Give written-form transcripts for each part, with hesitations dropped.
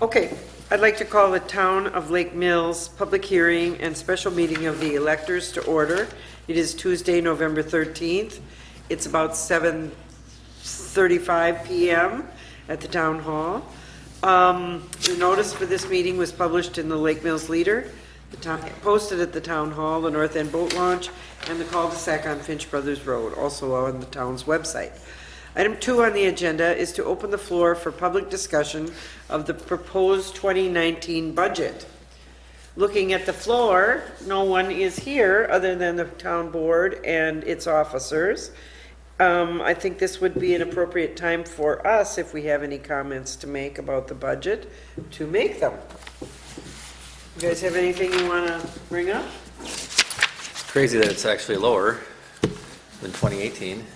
Okay, I'd like to call the Town of Lake Mills public hearing and special meeting of the electors to order. It is Tuesday, November 13th. It's about 7:35 p.m. at the Town Hall. The notice for this meeting was published in the Lake Mills Leader, posted at the Town Hall, the North End Boat Launch, and the cul-de-sac on Finch Brothers Road, also on the town's website. Item 2 on the agenda is to open the floor for public discussion of the proposed 2019 budget. Looking at the floor, no one is here other than the town board and its officers. I think this would be an appropriate time for us, if we have any comments to make about the budget, to make them. You guys have anything you want to bring up? It's crazy that it's actually lower than 2018.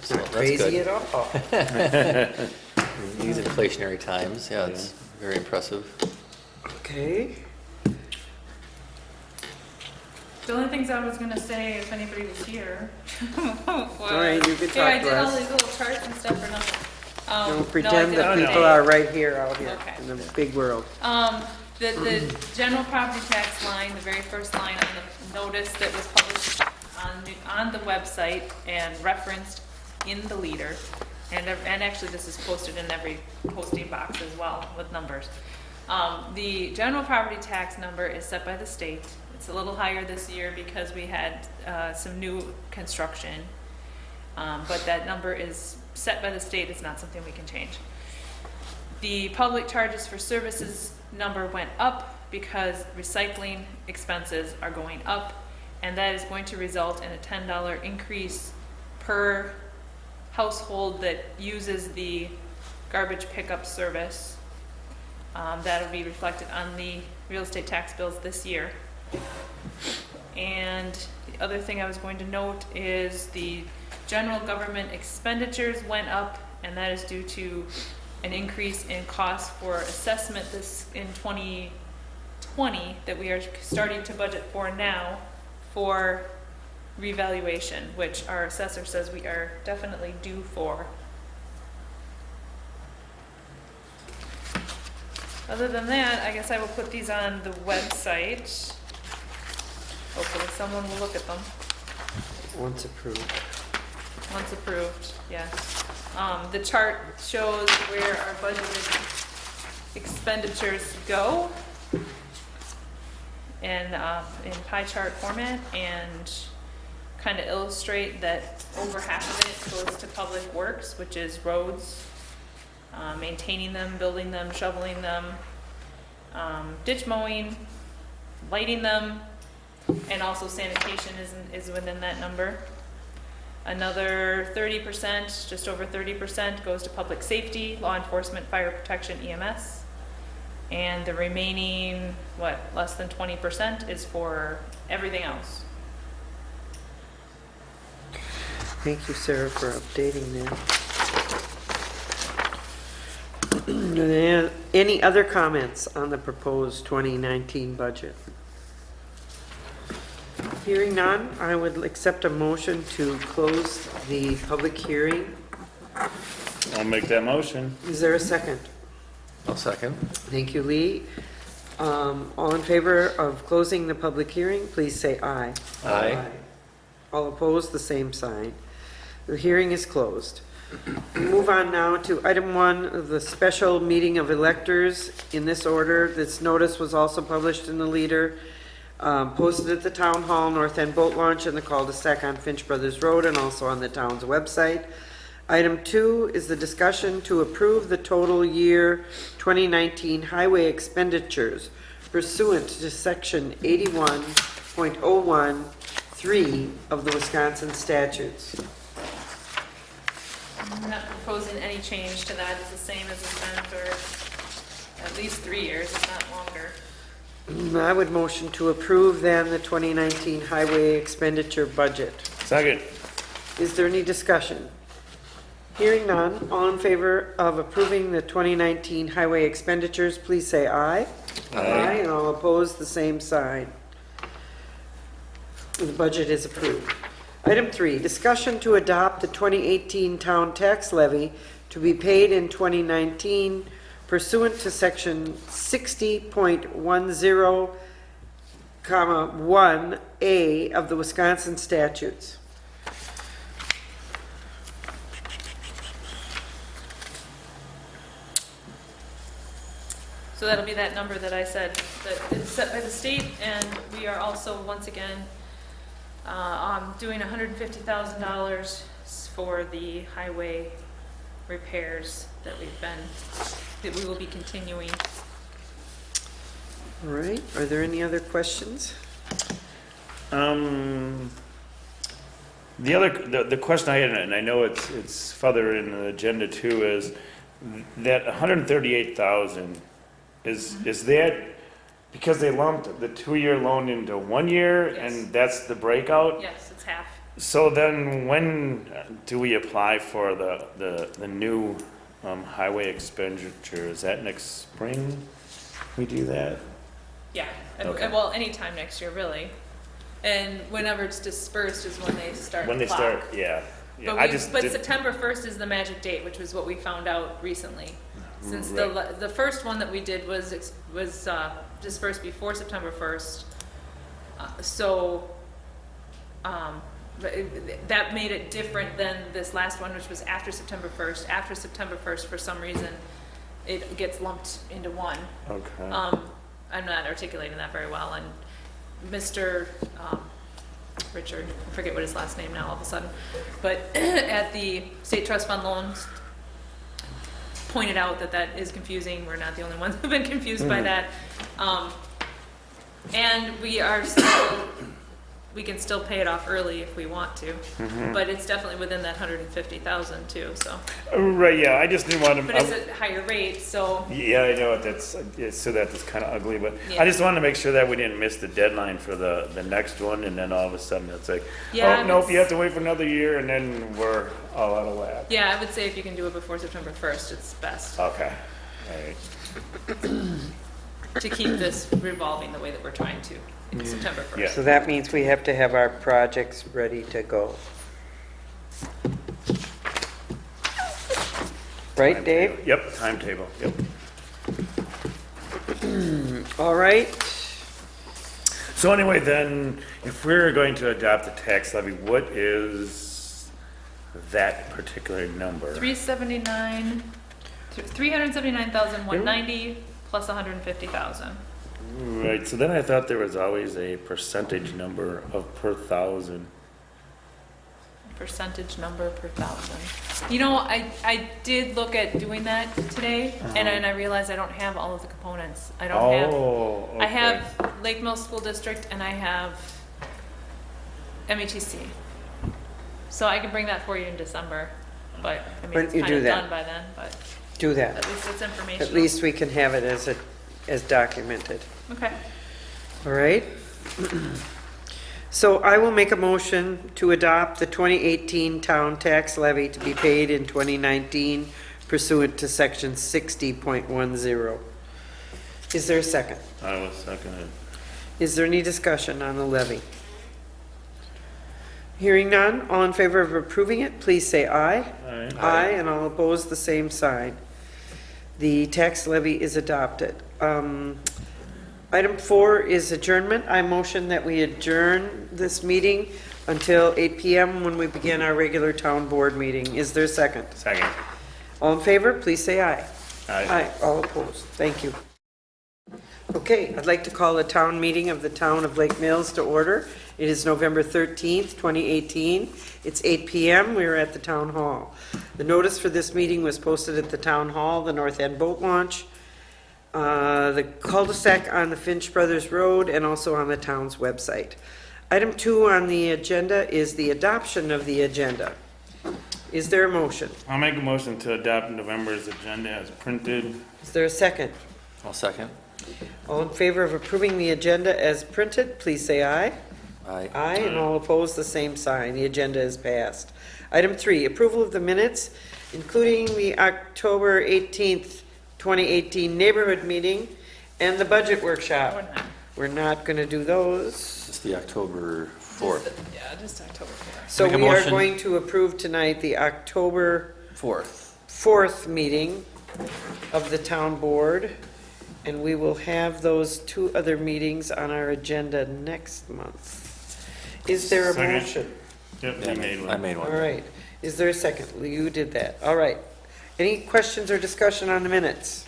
So Not that's crazy good. at all. In these inflationary times, yeah, it's very impressive. Okay. The only things I was gonna say, if anybody was here. All right, you can talk I to did all us. these little charts and stuff for nothing. Don't I pretend that didn't. people are right here, out here, Okay. in the big world. The general property tax line, the very first line on the notice that was published on the website and referenced in the leader, and actually this is posted in every posting box as well with numbers. The general property tax number is set by the state. It's a little higher this year because we had some new construction, but that number is set by the state. It's not something we can change. The public charges for services number went up because recycling expenses are going up, and that is going to result in a $10 increase per household that uses the garbage pickup service. That'll be reflected on the real estate tax bills this year. And the other thing I was going to note is the general government expenditures went up, and that is due to an increase in cost for assessment this in 2020 that we are starting to budget for now for revaluation, which our assessor says we are definitely due for. Other than that, I guess I will put these on the website. Hopefully someone will look at them. Once approved. Once approved, yes. The chart shows where our budgeted expenditures go in pie chart format, and kind of illustrate that over half of it goes to public works, which is roads, maintaining them, building them, shoveling them, ditch mowing, lighting them, and also sanitation is within that number. Another 30%, just over 30%, goes to public safety, law enforcement, fire protection, EMS. And the remaining, less than 20% is for everything else. Thank you, Sarah, for updating that. Any other comments on the proposed 2019 budget? Hearing none, I would accept a motion to close the public hearing. I'll make that motion. Is there a second? I'll second. Thank you, Lee. All in favor of closing the public hearing, please say aye. Aye. All opposed, the same sign. The hearing is closed. We move on now to item 1 of the special meeting of electors. In this order, this notice was also published in the Leader, posted at the Town Hall, North End Boat Launch, and the cul-de-sac on Finch Brothers Road, and also on the town's website. Item 2 is the discussion to approve the total year 2019 highway expenditures pursuant to section 81.013 of the Wisconsin statutes. I'm not proposing any change to that. It's the same as it's been for at least 3 years, if not longer. I would motion to approve then the 2019 highway expenditure budget. Second. Is there any discussion? Hearing none, all in favor of approving the 2019 highway expenditures, please say aye. Aye. And all opposed, the same sign. The budget is approved. Item 3, discussion to adopt the 2018 town tax levy to be paid in 2019 pursuant to section 60.10, comma, 1A of the Wisconsin statutes. So that'll be that number that I said, that is set by the state, and we are also, once again, doing $150,000 for the highway repairs that we will be continuing. All right, are there any other questions? The question I had, and I know it's further in the agenda too, is that 138,000, is that because they lumped the 2-year loan into 1 year, Yes. and that's the breakout? Yes, it's half. So then when do we apply for the new highway expenditure? Is that next spring we do that? Yeah, Okay. well, anytime next year, really. And whenever it's dispersed is when they start When the they clock. start, yeah. Yeah, But, I just but did- September 1st is the magic date, which was what we found out recently. Since the first one that we did was dispersed before September 1st. That made it different than this last one, which was after September 1st. After September 1st, for some reason, it gets lumped into one. Okay. I'm not articulating that very well, and Mr. Richard, I forget what his last name now all of a sudden, but at the State Trust Fund loans, pointed out that is confusing. We're not the only ones who've been confused by that. And we can still pay it off early if we want to, but it's definitely within that 150,000 too, so. Right, yeah, I just didn't want to. But it's at higher rate, so. Yeah, I know that's kind of ugly, but Yeah. I just wanted to make sure that we didn't miss the deadline for the next one, and then all of a sudden it's like, Yeah, oh, nope, it's- you have to wait for another year, and then we're all out of whack. Yeah, I would say if you can do it before September 1st, it's best Okay, all right. to keep this revolving the way that we're trying to in September 1st. Yeah. So that means we have to have our projects ready to go. Right, Dave? Yep, timetable, yep. All right. So anyway, then, if we're going to adopt the tax levy, what is that particular number? 379,190 plus 150,000. Right, so then I thought there was always a percentage number of per thousand. Percentage number per thousand. You know, I did look at doing that today, and I realized I don't have all of the components. I don't have. Oh, okay. I have Lake Mills School District and I have METC. So I can bring that for you in December, but I mean, Why it's don't you kind do of that? done by then, but Do that. at least it's information. At least we can have it as documented. Okay. All right? So I will make a motion to adopt the 2018 town tax levy to be paid in 2019 pursuant to section 60.10. Is there a second? I was seconded. Is there any discussion on the levy? Hearing none, all in favor of approving it, please say aye. Aye. Aye, and all opposed, the same sign. The tax levy is adopted. Item 4 is adjournment. I motion that we adjourn this meeting until 8 PM when we begin our regular town board meeting. Is there a second? Second. All in favor, please say aye. Aye. All opposed. Thank you. Okay, I'd like to call a town meeting of the town of Lake Mills to order. It is November 13th, 2018. It's 8 PM. We are at the town hall. The notice for this meeting was posted at the town hall, the North End Boat Launch, the cul-de-sac on the Finch Brothers Road, and also on the town's website. Item 2 on the agenda is the adoption of the agenda. Is there a motion? I'll make a motion to adopt November's agenda as printed. Is there a second? I'll second. All in favor of approving the agenda as printed, please say aye. Aye. Aye, and all opposed, the same sign. The agenda is passed. Item 3, approval of the minutes, including the October 18th, 2018 neighborhood meeting and the budget workshop. We're not going to do those. It's the October 4th. Yeah, just October 4th. So Make a we are motion. going to approve tonight the October 4th. 4th meeting of the town board, and we will have those 2 other meetings on our agenda next month. Is there a Second. motion? Yep, Yeah, we made one. I made All one. right. Is there a second? You did that. All right. Any questions or discussion on the minutes?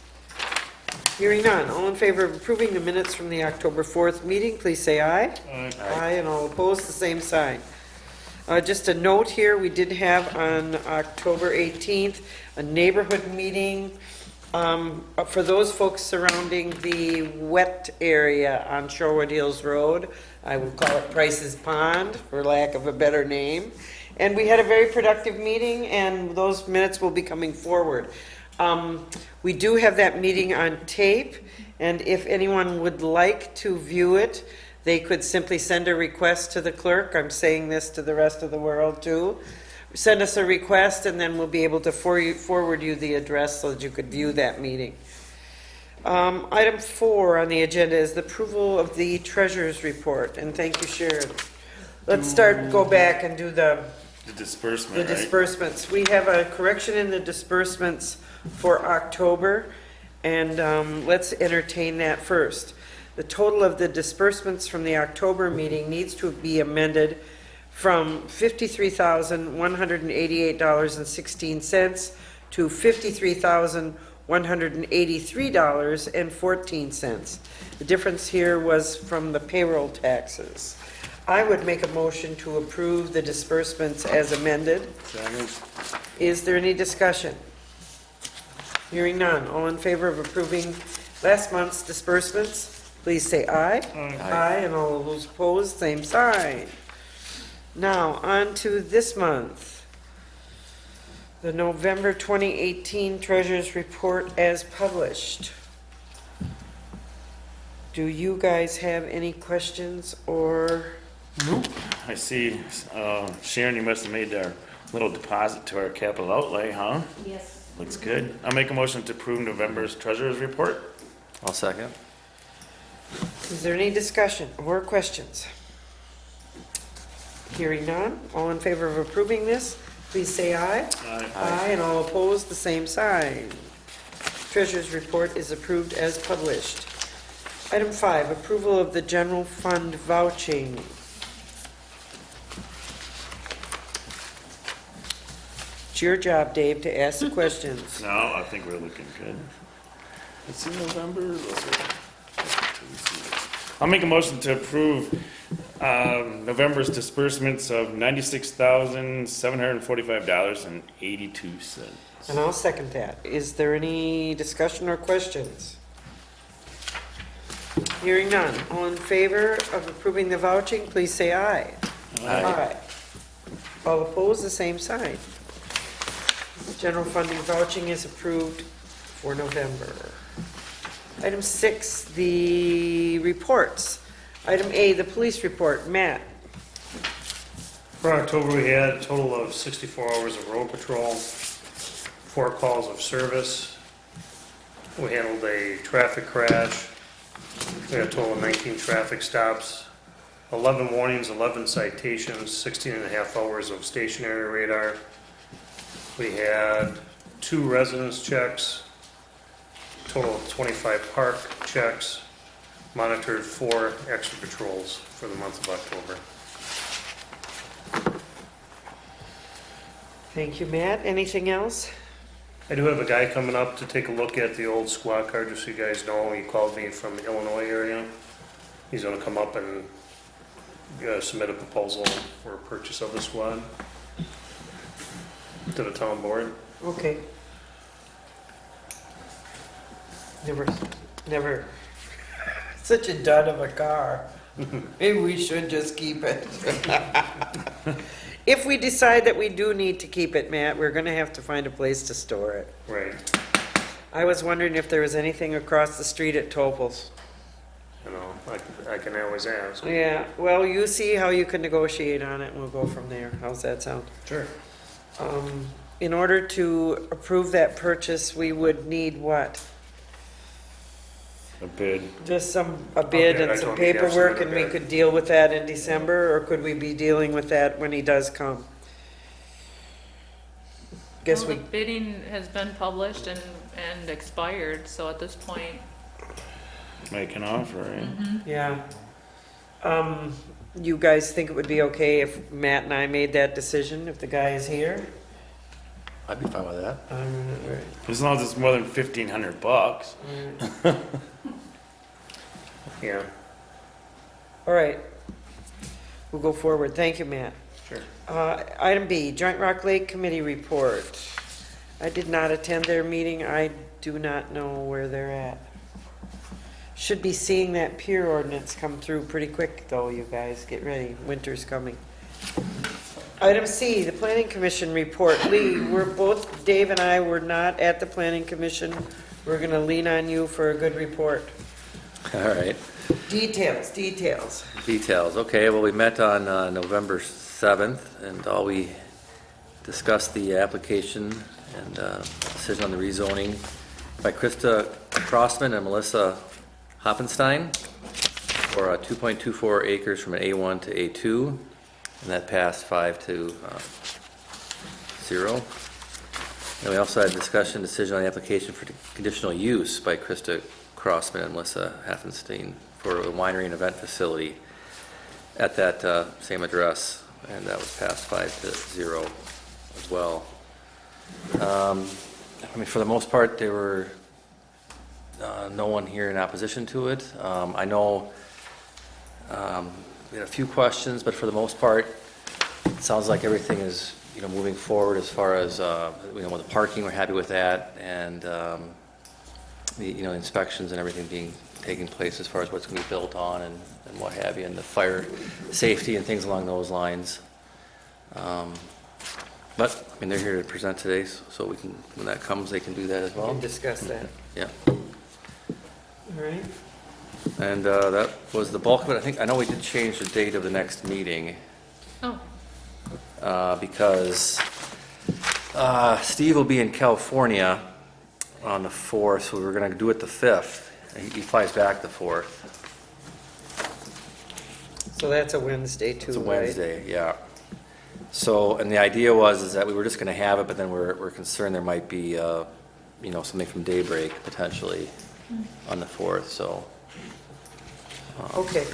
Hearing none. All in favor of approving the minutes from the October 4th meeting, please say aye. Aye, and all opposed, the same sign. Just a note here, we did have on October 18th, a neighborhood meeting for those folks surrounding the wet area on Shorewood Hills Road. I will call it Price's Pond, for lack of a better name. And we had a very productive meeting, and those minutes will be coming forward. We do have that meeting on tape, and if anyone would like to view it, they could simply send a request to the clerk. I'm saying this to the rest of the world too. Send us a request, and then we'll be able to forward you the address so that you could view that meeting. Item 4 on the agenda is the approval of the treasurer's report, and thank you, Sharon. Let's go back and do the disbursement, right? disbursements. We have a correction in the disbursements for October, and let's entertain that first. The total of the disbursements from the October meeting needs to be amended from $53,188.16 to $53,183.14. The difference here was from the payroll taxes. I would make a motion to approve the disbursements as amended. Second. Is there any discussion? Hearing none. All in favor of approving last month's disbursements, please say aye. Aye, and all of those opposed, same sign. Now, on to this month. The November 2018 Treasurer's Report as published. Do you guys have any questions or? I see, Sharon, you must have made our little deposit to our capital outlay, huh? Yes. Looks good. I'll make a motion to approve November's treasurer's report. I'll second. Is there any discussion or questions? Hearing none, all in favor of approving this, please say aye. Aye, and all opposed, the same sign. Treasurer's report is approved as published. Item 5, approval of the general fund vouching. It's your job, Dave, to ask the questions. No, I think we're looking good. It's in November. I'll make a motion to approve November's disbursements of $96,745.82. And I'll second that. Is there any discussion or questions? Hearing none. All in favor of approving the vouching, please say aye. Aye. All opposed, the same sign. General funding vouching is approved for November. Item 6, the reports. Item A, the police report. Matt? For October, we had a total of 64 hours of road patrol, 4 calls of service. We handled a traffic crash. We had a total of 19 traffic stops, 11 warnings, 11 citations, 16 and a half hours of stationary radar. We had 2 residence checks, total of 25 park checks, monitored 4 extra patrols for the month of October. Thank you, Matt. Anything else? I do have a guy coming up to take a look at the old squad car, just so you guys know. He called me from the Illinois area. He's gonna come up and submit a proposal for purchase of the squad to the town board. Okay. Never. Such a dud of a car. Maybe we should just keep it. If we decide that we do need to keep it, Matt, we're gonna have to find a place to store it. Right. I was wondering if there was anything across the street at Topol's. You know, I can always ask. Yeah, well, you see how you can negotiate on it, and we'll go from there. How's that sound? Sure. In order to approve that purchase, we would need what? A bid. Just a bid Okay, and I some don't need to have paperwork, some and we other bid. could deal with that in December, or could we be dealing with that when he does come? Guess Well, we, the bidding has been published, and and expired, so at this point, Make an offer, right? Yeah. You guys think it would be okay if Matt and I made that decision, if the guy is here? I'd be fine with that. Right. As long as it's more than $1,500. Yeah. All right. We'll go forward. Thank you, Matt. Sure. Item B, Joint Rock Lake Committee Report. I did not attend their meeting. I do not know where they're at. Should be seeing that pier ordinance come through pretty quick, though, you guys. Get ready. Winter's coming. Item C, the Planning Commission report. Lee, Dave and I were not at the Planning Commission. We're going to lean on you for a good report. All right. Details. Details. Okay, well, we met on November 7th, and we discussed the application and decision on the rezoning by Krista Crossman and Melissa Hoppenstein for 2.24 acres from an A1 to A2, and that passed 5-0. And we also had a discussion decision on the application for conditional use by Krista Crossman and Melissa Hoppenstein for a winery and event facility at that same address, and that was passed 5-0 as well. I mean, for the most part, there were no one here in opposition to it. I know we had a few questions, but for the most part, it sounds like everything is, moving forward as far as, with the parking, we're happy with that, and the, inspections and everything taking place as far as what's going to be built on and what have you, and the fire safety and things along those lines. But, I mean, they're here to present today, so we can, when that comes, they can do that as We well. can discuss that. Yeah. All right. And that was the bulk of it. I know we did change the date of the next meeting oh, because Steve will be in California on the 4th, so we were going to do it the 5th. He flies back the 4th. So that's a Wednesday too, It's a right? Wednesday, yeah. So, and the idea is that we were just going to have it, but then we're concerned there might be, something from daybreak potentially on the 4th, so. Okay.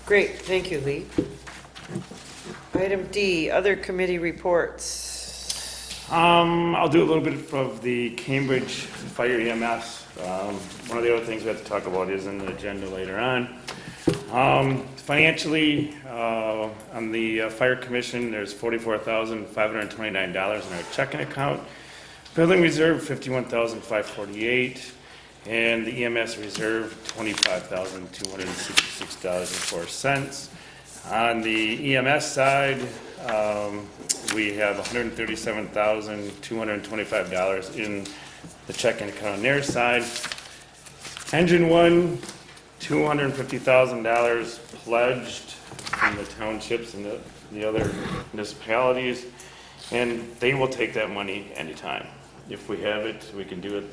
Great, thank you, Lee. Item D, other committee reports. I'll do a little bit of the Cambridge Fire EMS. One of the other things we have to talk about is in the agenda later on. Financially, on the Fire Commission, there's $44,529 in our checking account. Building reserve, $51,548, and the EMS reserve, $25,266.04. On the EMS side, we have $137,225 in the checking account on their side. Engine one, $250,000 pledged from the townships and the other municipalities, and they will take that money anytime. If we have it, we can do it,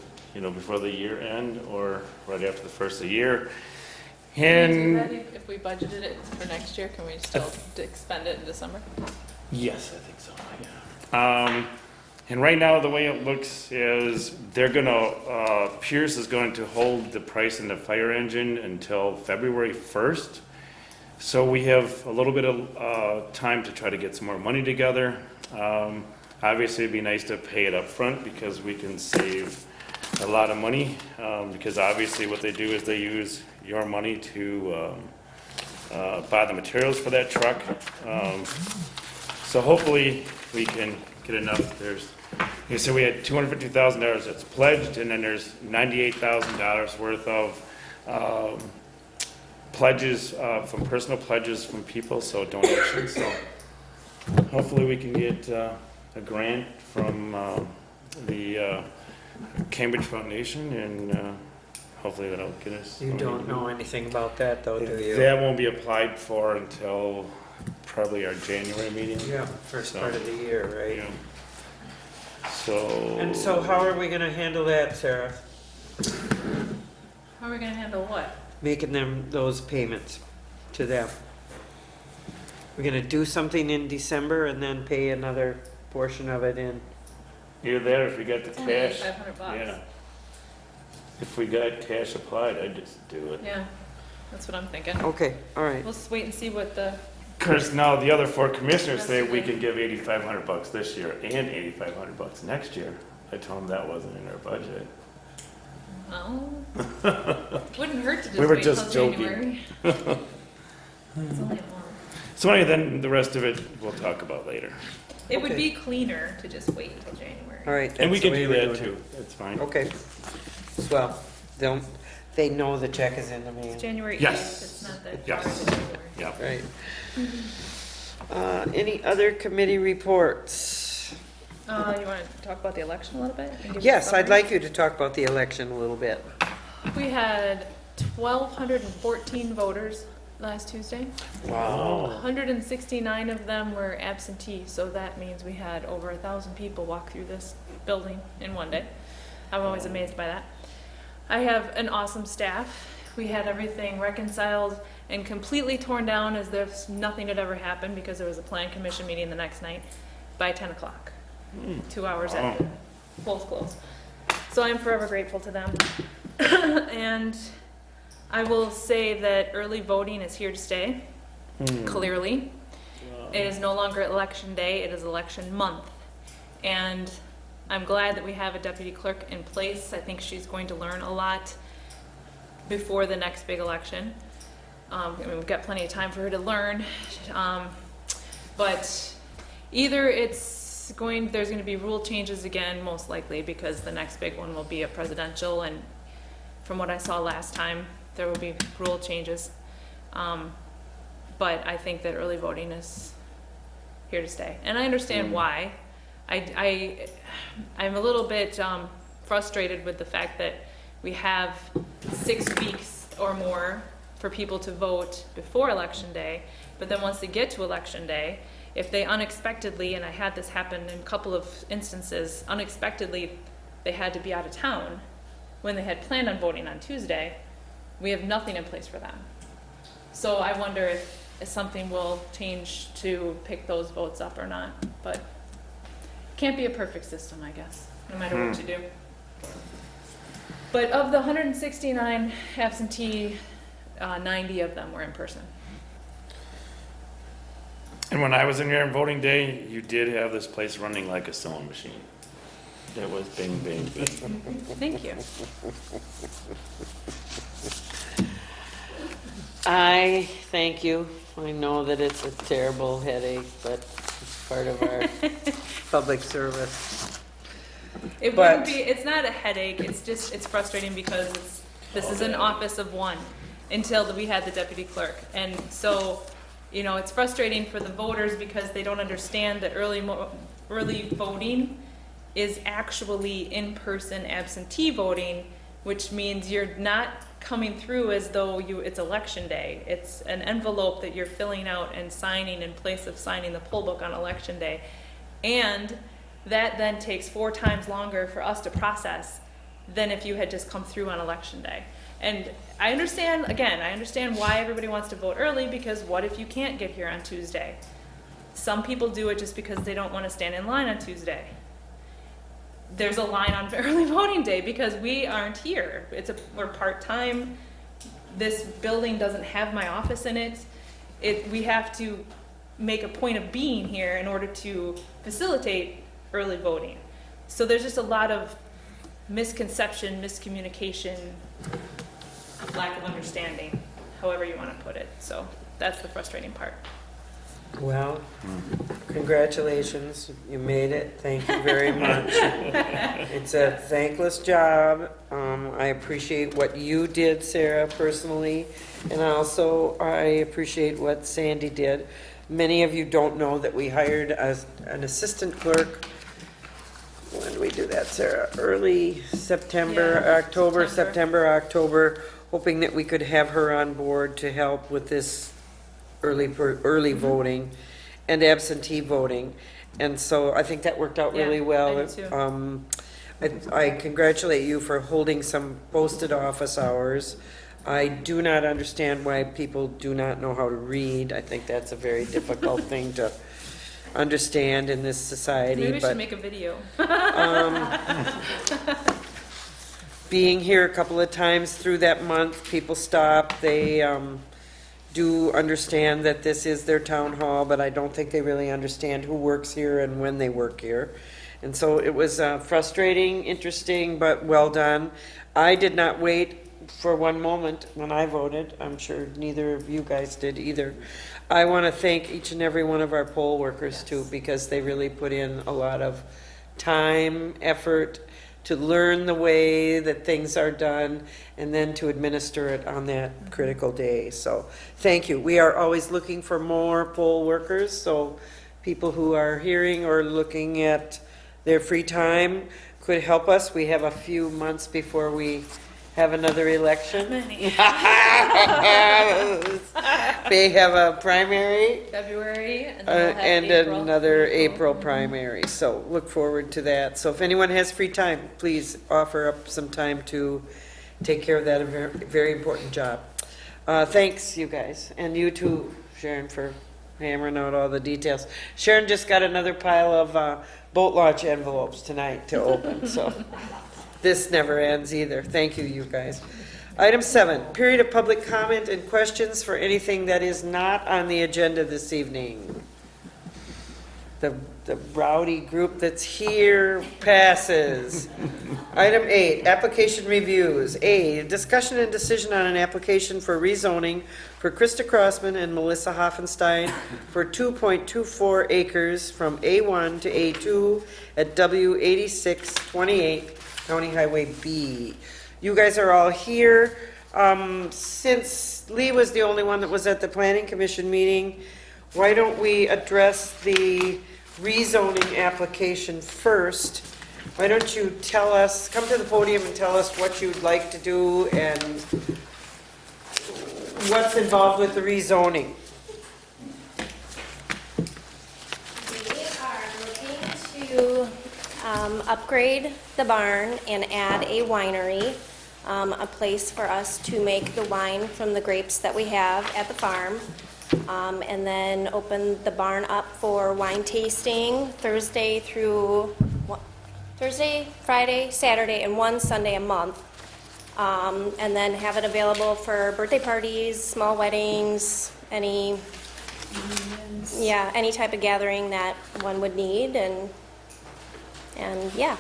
before the year end or right after the first of the year. And if we budgeted it for next year, can we still expend it in December? yes, I think so, yeah. And right now, the way it looks is Pierce is going to hold the price in the fire engine until February 1st. So we have a little bit of time to try to get some more money together. Obviously, it'd be nice to pay it up front because we can save a lot of money. Because obviously what they do is they use your money to buy the materials for that truck. So hopefully we can get enough. So we had $250,000 that's pledged, and then there's $98,000 worth of pledges, from personal pledges from people, so donations. So hopefully we can get a grant from the Cambridge Foundation, and hopefully that'll get us. You don't know anything about that, though, do you? That won't be applied for until probably our January meeting. Yeah, first So, part of the year, right? Yeah. So. And so how are we gonna handle that, Sarah? How are we gonna handle what? Making those payments to them? We're gonna do something in December and then pay another portion of it in Either that or if we got the It's only cash. $500. Yeah. If we got cash applied, I'd just do it. Yeah, that's what I'm thinking. Okay, all right. We'll just wait and see what the, Because now the other four commissioners say we can give $8,500 this year and $8,500 next year. I told them that wasn't in our budget. oh, wouldn't hurt to just We were wait just till joking. January. It's only a month. So anyway, then the rest of it we'll talk about later. It would Okay. be cleaner to just wait until January. All right. And we that's the can way do we're that doing too. That's fine. it. Okay. Well, they know the check is in the mail. It's January 8th, Yes. it's not that Yes. far into January. Yeah. Right. Any other committee reports? You want to talk about the election a little bit? and give Yes, us a I'd summary? like you to talk about the election a little bit. We had 1,214 voters last Tuesday. Wow. 169 of them were absentee, so that means we had over 1,000 people walk through this building in one day. I'm always amazed by that. I have an awesome staff. We had everything reconciled and completely torn down as if nothing had ever happened because there was a plan commission meeting the next night by 10 o'clock, 2 hours Wow. after polls closed. So I'm forever grateful to them. And I will say that early voting is here to stay, clearly. It is no longer election day, it is election month. And I'm glad that we have a deputy clerk in place. I think she's going to learn a lot before the next big election. I mean, we've got plenty of time for her to learn. But either there's going to be rule changes again, most likely, because the next big one will be a presidential, and from what I saw last time, there will be rule changes. But I think that early voting is here to stay. And I understand why. I'm a little bit frustrated with the fact that we have 6 weeks or more for people to vote before Election Day, but then once they get to Election Day, if they unexpectedly, and I had this happen in a couple of instances, unexpectedly they had to be out of town when they had planned on voting on Tuesday, we have nothing in place for them. So I wonder if something will change to pick those votes up or not, but can't be a perfect system, I guess, no matter what you do. But of the 169 absentee, 90 of them were in person. And when I was in here on voting day, you did have this place running like a sewing machine. That was bing, bing, bing. Thank you. I thank you. I know that it's a terrible headache, but it's part of our public service. It But- wouldn't be, it's not a headache, it's frustrating because this is an office of one until we had the deputy clerk. And so, it's frustrating for the voters because they don't understand that early voting is actually in-person absentee voting, which means you're not coming through as though it's election day. It's an envelope that you're filling out and signing in place of signing the poll book on election day. And that then takes 4 times longer for us to process than if you had just come through on election day. And I understand why everybody wants to vote early, because what if you can't get here on Tuesday? Some people do it just because they don't want to stand in line on Tuesday. There's a line on early voting day because we aren't here. We're part-time. This building doesn't have my office in it. We have to make a point of being here in order to facilitate early voting. So there's just a lot of misconception, miscommunication, lack of understanding, however you want to put it. So that's the frustrating part. Well, congratulations, you made it, thank you very much. It's a thankless job. I appreciate what you did, Sarah, personally, and also I appreciate what Sandy did. Many of you don't know that we hired an assistant clerk. When did we do that, Sarah? Early September, Yeah, October, September. October, hoping that we could have her on board to help with this early voting and absentee voting. And so I think that worked out really Yeah, well. I do too. I congratulate you for holding some posted office hours. I do not understand why people do not know how to read. I think that's a very difficult thing to understand in this society. Maybe we but should make a video. being here a couple of times through that month, people stop. They do understand that this is their town hall, but I don't think they really understand who works here and when they work here. And so it was frustrating, interesting, but well done. I did not wait for one moment when I voted. I'm sure neither of you guys did either. I want to thank each and every one of our poll workers too, because they really put in a lot of time, effort to learn the way that things are done and then to administer it on that critical day. So thank you. We are always looking for more poll workers, so people who are hearing or looking at their free time could help us. We have a few months before we have another election. They have a primary February, and then we'll have and April. another April primary. So look forward to that. So if anyone has free time, please offer up some time to take care of that very, very important job. Thanks, you guys. And you too, Sharon, for hammering out all the details. Sharon just got another pile of boat launch envelopes tonight to open, so this never ends either. Thank you, you guys. Item 7, period of public comment and questions for anything that is not on the agenda this evening. The rowdy group that's here passes. Item 8, application reviews. A, discussion and decision on an application for rezoning for Krista Crossman and Melissa Hoffenstein for 2.24 acres from A1 to A2 at W8628 County Highway B. You guys are all here. Since Lee was the only one that was at the Planning Commission meeting, why don't we address the rezoning application first? Why don't you tell us, come to the podium and tell us what you'd like to do and what's involved with the rezoning? We are looking to upgrade the barn and add a winery, a place for us to make the wine from the grapes that we have at the farm, and then open the barn up for wine tasting Thursday, Friday, Saturday, and one Sunday a month. And then have it available for birthday parties, small weddings, any type of gathering that one would need, and yeah.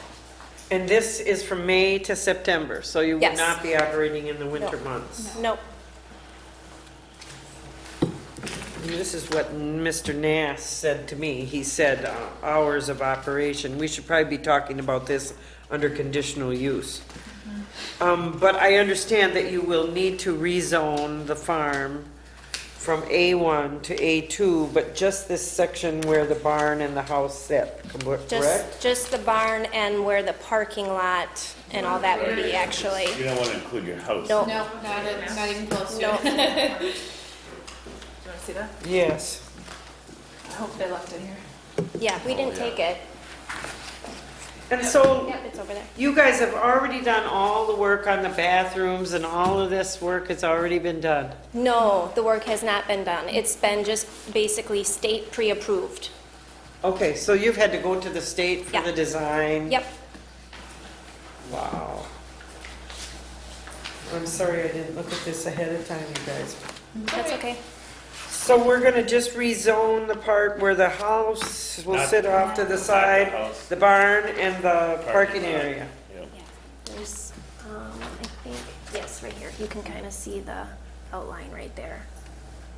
And this is from May to September, so you would Yes. not be operating in the winter No. months. Nope. And this is what Mr. Nass said to me. He said hours of operation. We should probably be talking about this under conditional use. But I understand that you will need to rezone the farm from A1 to A2, but just this section where the barn and the house sit, correct? Just the barn and where the parking lot and all that would be, actually. You don't want to include your house. No. No, not even close to No. it. Do you want to see that? Yes. I hope they left it here. Yeah, we didn't take it. And so Yep, it's over there. you guys have already done all the work on the bathrooms and all of this work has already been done? No, the work has not been done. It's been just basically state pre-approved. Okay, so you've had to go to the state for Yeah. the design? Yep. Wow. I'm sorry I didn't look at this ahead of time, you guys. That's okay. So we're gonna just rezone the part where the house will Not- sit off to the not the side, house. the barn and the parking lot. area. Yep. Yeah, there's, I think, yes, right here. You can kind of see the outline right there.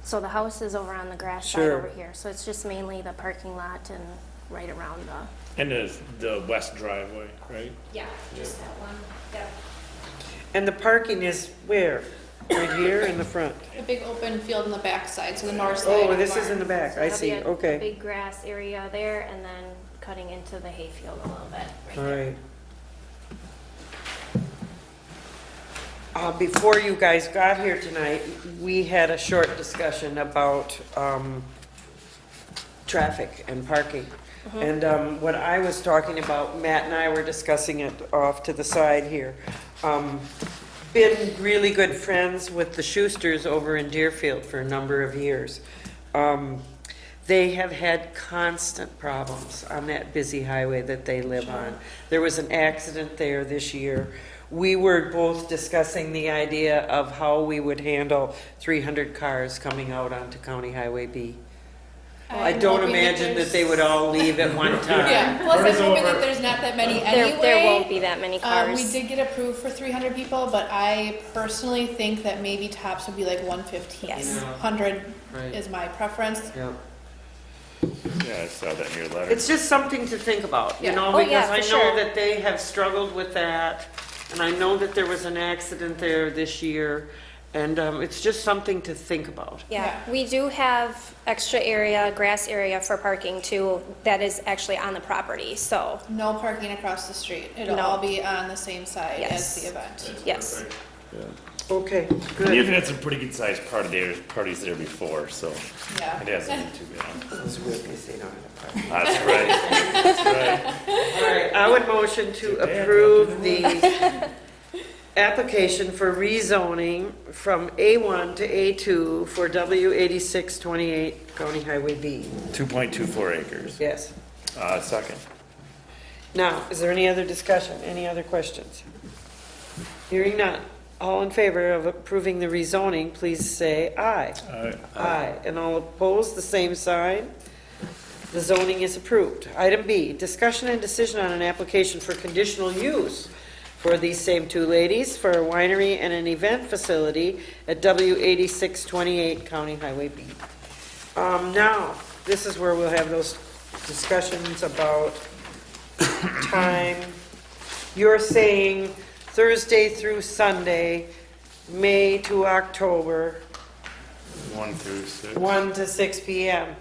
So the house is over on the grass side Sure. over here. So it's just mainly the parking lot and right around the. And the west driveway, right? Yeah, just that one. Yeah. And the parking is where? Right here in the front? A big open field on the back side, so the north side. Oh, of the this is barn. in the back, I see, A okay. big grass area there and then cutting into the hayfield a little bit. All Right there. right. Before you guys got here tonight, we had a short discussion about traffic and parking. And what I was talking about, Matt and I were discussing it off to the side here. Been really good friends with the Schusters over in Deerfield for a number of years. they have had constant problems on that busy highway that they live on. There was an accident there this year. We were both discussing the idea of how we would handle 300 cars coming out onto County Highway B. I I'm don't hoping that imagine that there's- they would all leave at one time. Yeah, plus I'm Runners hoping over. that there's not that many anyway. There won't be that many cars. We did get approved for 300 people, but I personally think that maybe tops would be like 115. Yes. Yeah. 100 Right. is my preference. Yep. Yeah, I saw that in your letter. It's just something to think about, you Yeah. know, Oh, yeah, because I for know sure. that they have struggled with that, and I know that there was an accident there this year, and it's just something to think about. Yeah, we do have extra area, grass area for parking too, that is actually on the property, so, No parking across the street. It'll No. all be on the same side Yes. as the event. yes. Okay, And good. you've had some pretty good sized parties there before, so Yeah. it hasn't been too bad. Those Whitneys, they don't have a party. That's right. That's right. All right, I would motion to approve the application for rezoning from A1 to A2 for W8628 County Highway B. 2.24 acres. Yes. Second. Now, is there any other discussion, any other questions? Hearing none. All in favor of approving the rezoning, please say aye. Aye. And all opposed, the same sign. The zoning is approved. Item B, discussion and decision on an application for conditional use for these same two ladies for a winery and an event facility at W8628 County Highway B. Now, this is where we'll have those discussions about time. You're saying Thursday through Sunday, May to October, 1 through 6. 1 to 6 p.m.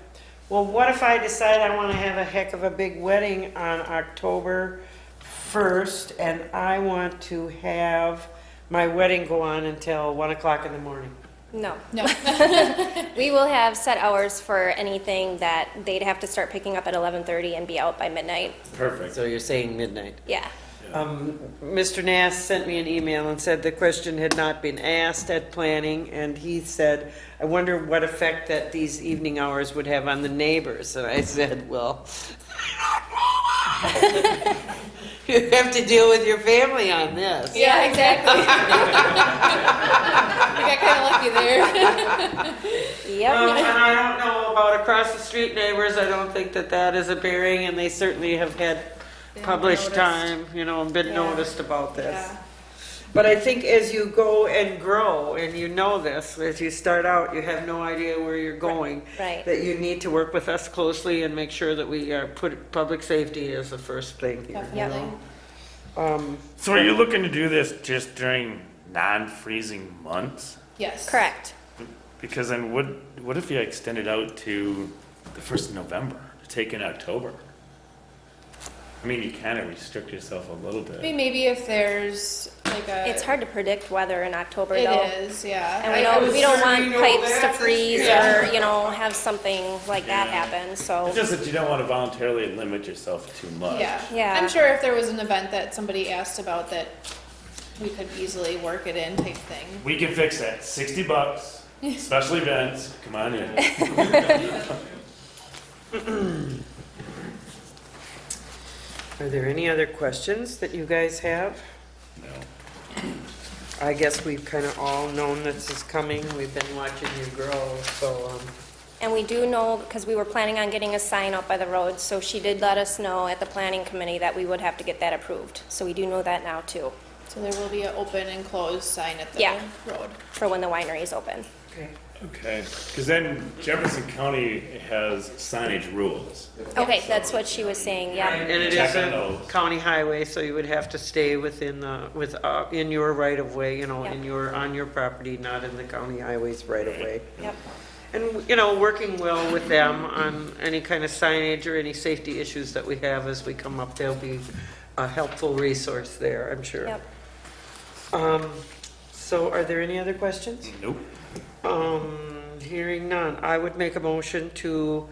Well, what if I decide I want to have a heck of a big wedding on October 1st and I want to have my wedding go on until 1 o'clock in the morning? No. No. We will have set hours for anything that they'd have to start picking up at 11:30 and be out by midnight. Perfect. So you're saying midnight. Yeah. Mr. Nass sent me an email and said the question had not been asked at planning, and he said, I wonder what effect that these evening hours would have on the neighbors. And I said, well, you have to deal with your family on this. Yeah, exactly. We got kind of lucky there. Yep. And I don't know about across the street neighbors, I don't think that that is a bearing, and they certainly have had published noticed. time, you know, and been Yeah. noticed about this. Yeah. But I think as you go and grow, and you know this, as you start out, you have no idea where you're going. Right. That you need to work with us closely and make sure that we put public safety as the first thing here. you Definitely. know? So are you looking to do this just during non-freezing months? Yes. Correct. Because then what if you extend it out to the 1st of November, to take in October? I mean, you kind of restrict yourself a little I bit. mean, maybe if there's like a. It's hard to predict weather in October It though. is, yeah. And we don't want pipes to freeze or, you know, have something like that Yeah. happen, so. It's just that you don't want to voluntarily limit yourself too much. Yeah. Yeah. I'm sure if there was an event that somebody asked about that we could easily work it in type thing. We can fix that. $60, special events, come on in. Are there any other questions that you guys have? No. I guess we've kind of all known this is coming. We've been watching you grow, so, And we do know, because we were planning on getting a sign up by the road, so she did let us know at the planning committee that we would have to get that approved. So we do know that now too, So there will be an open and closed sign at the Yeah. road. for when the winery is open. okay. Okay, because then Jefferson County has signage rules. Okay, that's what she was saying, yeah. And it Check is on a those. county highway, so you would have to stay within in your right of way, you know, Yep. on your property, not in the county highways right of way. Yep. And, you know, working well with them on any kind of signage or any safety issues that we have as we come up, they'll be a helpful resource there, I'm sure. Yep. So are there any other questions? Nope. Hearing none, I would make a motion to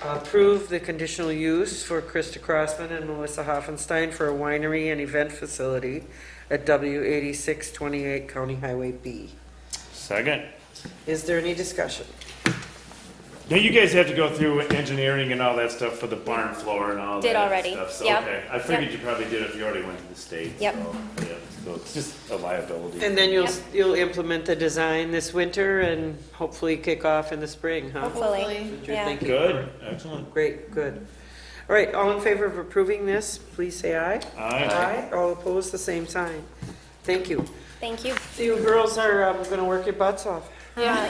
approve the conditional use for Krista Crossman and Melissa Hoffenstein for a winery and event facility at W8628 County Highway B. Second. Is there any discussion? Now you guys have to go through engineering and all that stuff for the barn floor and all Did that already. stuff. So, Yep. okay, I figured Yep. you probably did if you already went to the state. Yep. So, yeah, so it's just a liability. And then Yep. you'll implement the design this winter and hopefully kick off in the spring, huh? Hopefully, Hopefully. What you're yeah. thinking. Good, excellent. Great, good. All right, all in favor of approving this, please say aye. Aye. All opposed, the same sign. Thank you. Thank you. You girls are gonna work your butts off. Yeah.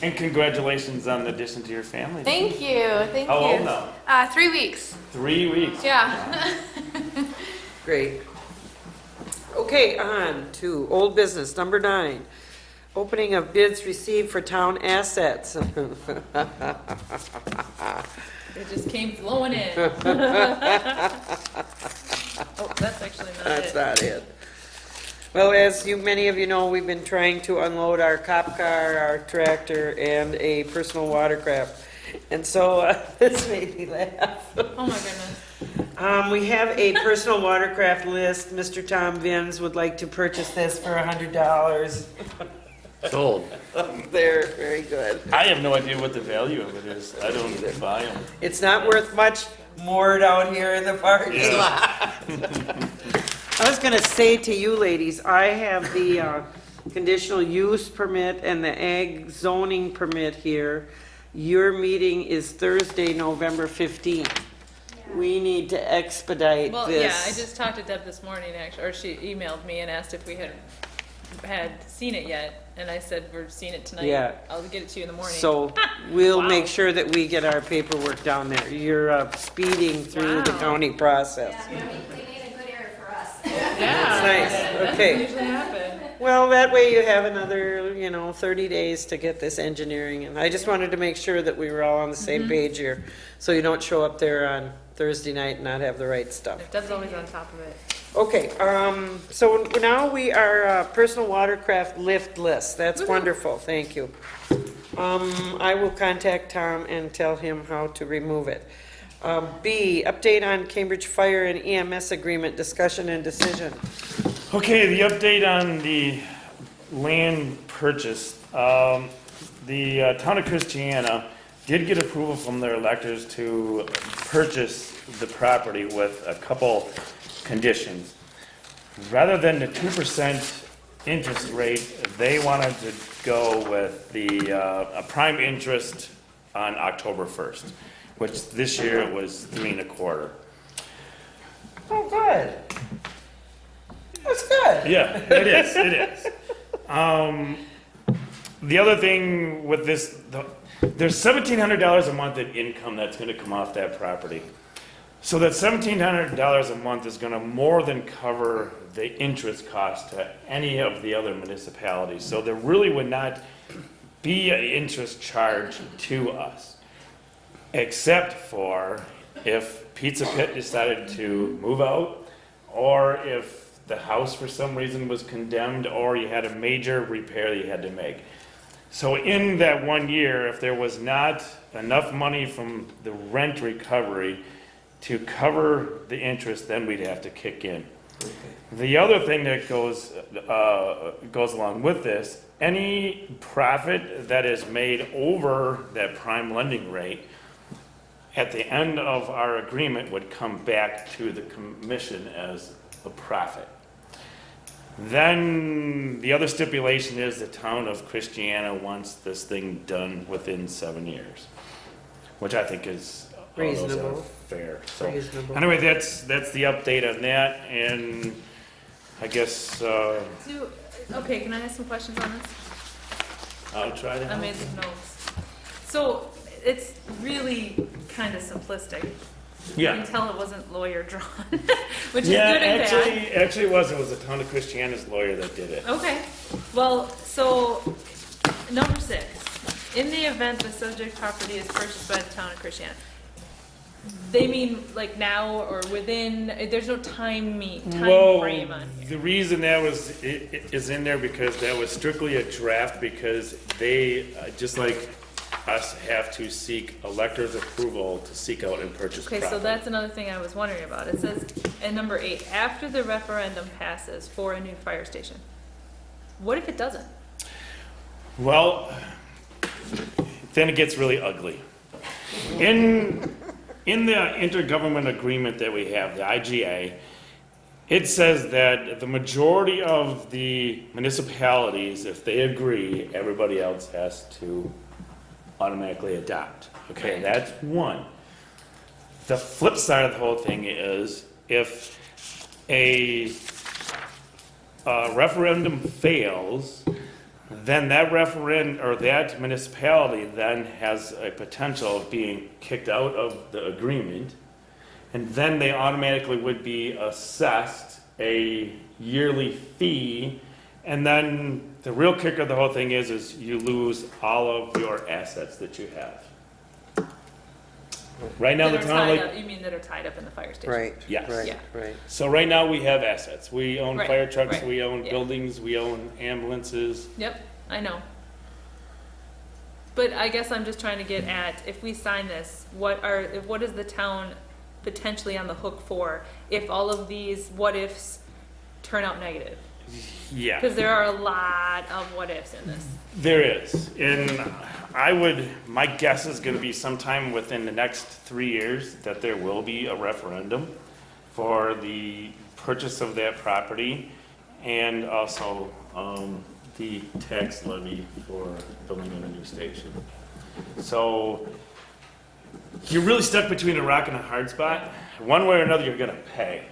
And congratulations on the addition to your family. Thank you, thank How old you. now? 3 weeks. 3 weeks. Yeah. Great. Okay, on to old business, number 9. Opening of bids received for town assets. It just came flowing in. Oh, that's actually not That's it. not it. Well, as many of you know, we've been trying to unload our cop car, our tractor, and a personal watercraft. And so this made me laugh. Oh my goodness. We have a personal watercraft list. Mr. Tom Vins would like to purchase this for $100. Sold. There, very good. I have no idea what the value of it is. I don't buy them. It's not worth much more down here in the parking lot. I was gonna say to you ladies, I have the conditional use permit and the ag zoning permit here. Your meeting is Thursday, November 15th. We need to expedite Well, this. yeah, I just talked to Deb this morning, actually, or she emailed me and asked if we had seen it yet, and I said, we're seeing it tonight. Yeah. I'll get it to you in the morning. So we'll Wow. make sure that we get our paperwork down there. You're speeding through the Wow. county process. They made a good error for us. Yeah. That's nice. That doesn't Okay. usually happen. Well, that way you have another, 30 days to get this engineering. And I just wanted to make sure that we were all on the same page here, so you don't show up there on Thursday night and not have the right stuff. Deb's always on top of it. Okay, so now we are personal watercraft lift list. That's wonderful, thank you. I will contact Tom and tell him how to remove it. B, update on Cambridge Fire and EMS agreement, discussion and decision. Okay, the update on the land purchase. The town of Christiana did get approval from their electors to purchase the property with a couple conditions. Rather than the 2% interest rate, they wanted to go with the a prime interest on October 1st, which this year it was 3 1/4. Oh, good. That's good. Yeah, it is, it is. The other thing with this, there's $1,700 a month in income that's gonna come off that property. So that $1,700 a month is gonna more than cover the interest cost to any of the other municipalities. So there really would not be an interest charge to us, except for if Pizza Pit decided to move out, or if the house for some reason was condemned, or you had a major repair you had to make. So in that 1 year, if there was not enough money from the rent recovery to cover the interest, then we'd have to kick in. The other thing that goes along with this, any profit that is made over that prime lending rate, at the end of our agreement would come back to the commission as a profit. Then the other stipulation is the town of Christiana wants this thing done within 7 years, which I think is Reasonable. fair. So Reasonable. anyway, that's the update on that, and I guess Okay, can I ask some questions on this? I'll try to I help. made some notes. So it's really kind of simplistic. You Yeah. can tell it wasn't lawyer drawn, which is Yeah, good and bad. actually it was the town of Christiana's lawyer that did it. Okay, well, so, number 6, in the event the subject property is purchased by the town of Christiana, they mean like now or within, there's no time frame on here. The reason that is in there because that was strictly a draft because they, just like us, have to seek electors' approval to seek out and purchase Okay, property. so that's another thing I was wondering about. It says, in number 8, after the referendum passes for a new fire station, what if it doesn't? Well, then it gets really ugly. In the intergovernment agreement that we have, the IGA, it says that the majority of the municipalities, if they agree, everybody else has to automatically adopt. Okay, that's one. The flip side of the whole thing is if a referendum fails, then that referendum or that municipality then has a potential of being kicked out of the agreement, and then they automatically would be assessed a yearly fee, and then the real kicker of the whole thing is you lose all of your assets that you have. Right now, the That are town tied like up- You mean that are tied up in the fire station? Right. Yes. Right, Yeah. right. so right now we have assets. We own Right, fire trucks, right, we own yeah. buildings, we own ambulances. Yep, I know. But I guess I'm just trying to get at, if we sign this, what is the town potentially on the hook for if all of these what-ifs turn out negative? Yeah. Because there are a lot of what-ifs in this. There is, and my guess is gonna be sometime within the next 3 years that there will be a referendum for the purchase of that property and also, the tax levy for building a new station. So, you're really stuck between a rock and a hard spot. One way or another, you're gonna pay.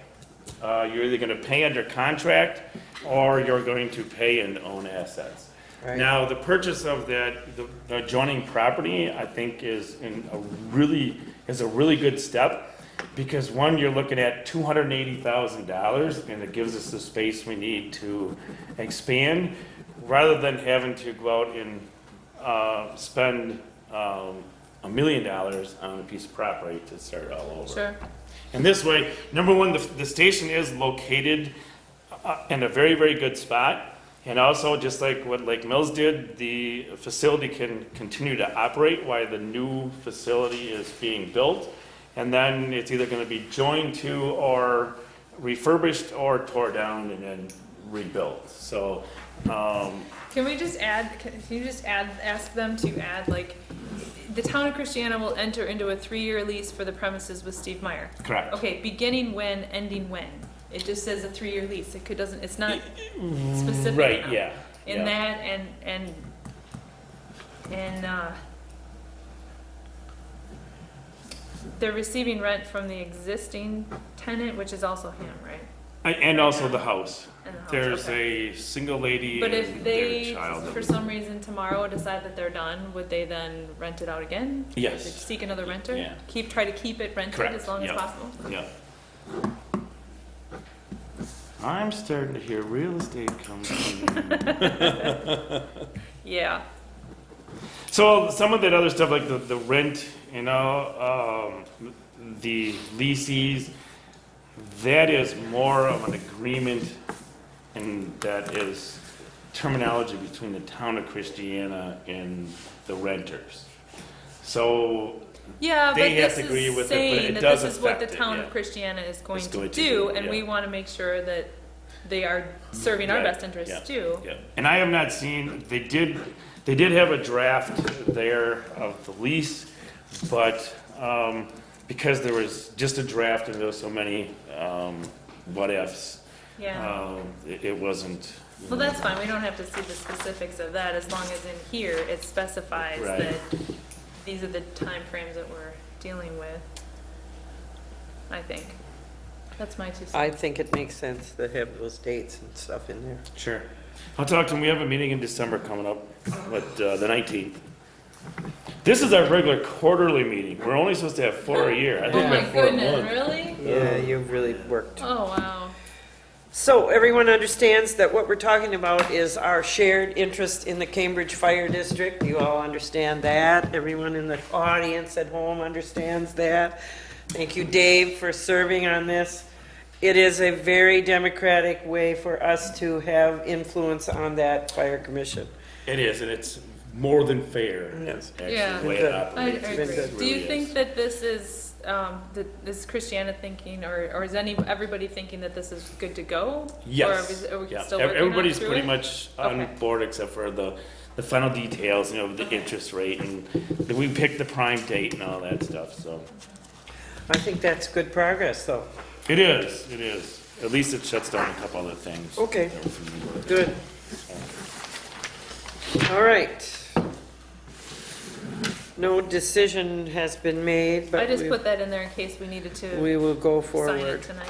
You're either gonna pay under contract, or you're going to pay and own assets. Right. Now, the purchase of the adjoining property, I think is a really good step, because one, you're looking at $280,000, and it gives us the space we need to expand, rather than having to go out and spend $1 million on a piece of property to start all over. Sure. And this way, number one, the station is located in a very, very good spot. And also, just like what Lake Mills did, the facility can continue to operate while the new facility is being built. And then it's either going to be joined to or refurbished or tore down and then rebuilt. So, Can we just add, can you just ask them to add, like, the town of Christiana will enter into a 3-year lease for the premises with Steve Meyer. correct. Okay, beginning when, ending when? It just says a 3-year lease. It doesn't, it's not specific Right, enough. yeah. In yeah. that and they're receiving rent from the existing tenant, which is also him, right? And also the house. And the house, There's okay. a single lady But if and they, their child. for some reason tomorrow decide that they're done, would they then rent it out again? Yes. Would they seek another renter? Yeah. Try to keep it rented Correct, as long as yeah. possible? Yeah. I'm starting to hear real estate come from. Yeah. So some of that other stuff, like the rent, the leases, that is more of an agreement, and that is terminology between the town of Christiana and the renters. So Yeah, but They have this to agree is with it, but saying it that does this is what the affect it, town yeah. of Christiana is going It's to going to do, do, and yeah. we want to make sure that they are serving our Right, best interests yeah. too. Yeah, and I have not seen, they did have a draft there of the lease, but, because there was just a draft and there was so many, what ifs, Yeah. it wasn't. Well, that's fine. We don't have to see the specifics of that as long as in here it specifies Right. that these are the timeframes that we're dealing with. I think. That's my 2 cents. I think it makes sense to have those dates and stuff in there. Sure. I'll talk to him. We have a meeting in December coming up, but, the 19th. This is our regular quarterly meeting. We're only supposed to have 4 a year. I Oh think we my have 4 a goodness, month. really? Yeah, you've really worked. Oh, wow. So everyone understands that what we're talking about is our shared interest in the Cambridge Fire District. You all understand that. Everyone in the audience at home understands that. Thank you, Dave, for serving on this. It is a very democratic way for us to have influence on that fire commission. It is, and it's more than fair. Yes. Actually, Yeah. the way Good. it I operates. agree. good. Do you Really think is. that this is, this is Christiana thinking, or is everybody thinking that this is good to go? Yes. Or are we Yeah. still working on it Everybody's through pretty it? much on Okay. board except for the the final details, you know, the interest rate, and we picked the prime date and all that stuff, so. I think that's good progress, though. It is, it is. At least it shuts down a couple other things. Okay. that was in the works. Good. All right. No decision has been made, but I just put that in there in case we needed to we will go sign forward. it tonight.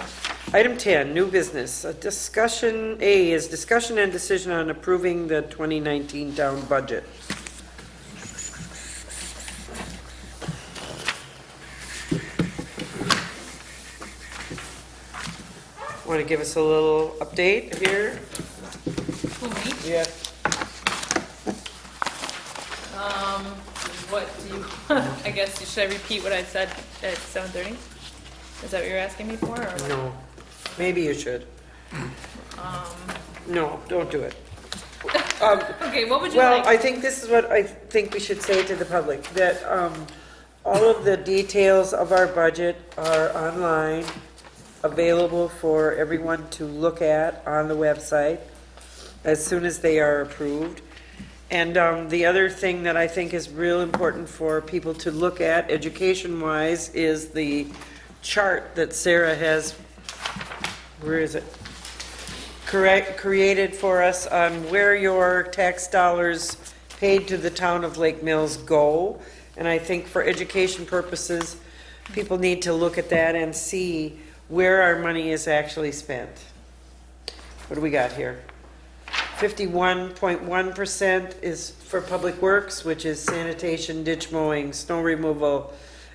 Item 10, new business. A discussion, A is discussion and decision on approving the 2019 town budget. Want to give us a little update here? Who, me? Yeah. What do you, I guess, should I repeat what I said at 7:30? Is that what you're asking me for, or what? No. Maybe you should. No, don't do it. Okay, what would you Well, like? I think this is what I think we should say to the public, that all of the details of our budget are online, available for everyone to look at on the website as soon as they are approved. And the other thing that I think is real important for people to look at, education-wise, is the chart that Sarah has, where is it? Created for us on where your tax dollars paid to the town of Lake Mills go. And I think for education purposes, people need to look at that and see where our money is actually spent. What do we got here? 51.1% is for public works, which is sanitation, ditch mowing, snow removal,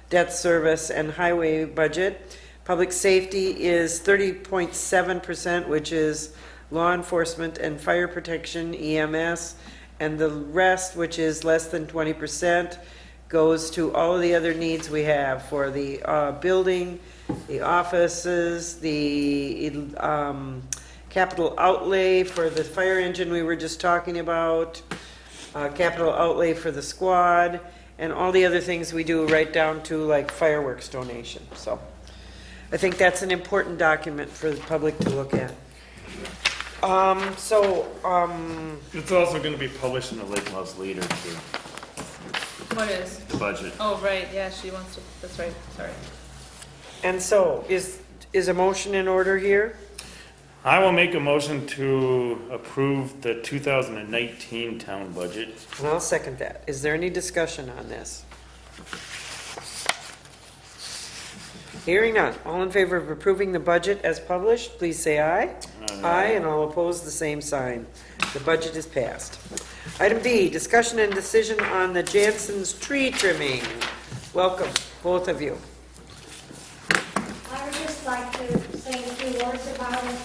debt service, and highway budget. Public safety is 30.7%, which is law enforcement and fire protection, EMS, and the rest, which is less than 20%, goes to all of the other needs we have for the building, the offices, the capital outlay for the fire engine we were just talking about, capital outlay for the squad, and all the other things we do, right down to like fireworks donation. So I think that's an important document for the public to look at. It's also gonna be published in the Lake Mills Leader too, What is? the budget. Oh, right, yeah, she wants to, that's right, sorry. And so, is a motion in order here? I will make a motion to approve the 2019 town budget. And I'll second that. Is there any discussion on this? Hearing none. All in favor of approving the budget as published, please say aye. Aye, and all opposed, the same sign. The budget is passed. Item B, discussion and decision on the Jansen's tree trimming. Welcome, both of you. I would just like to say a few words about it.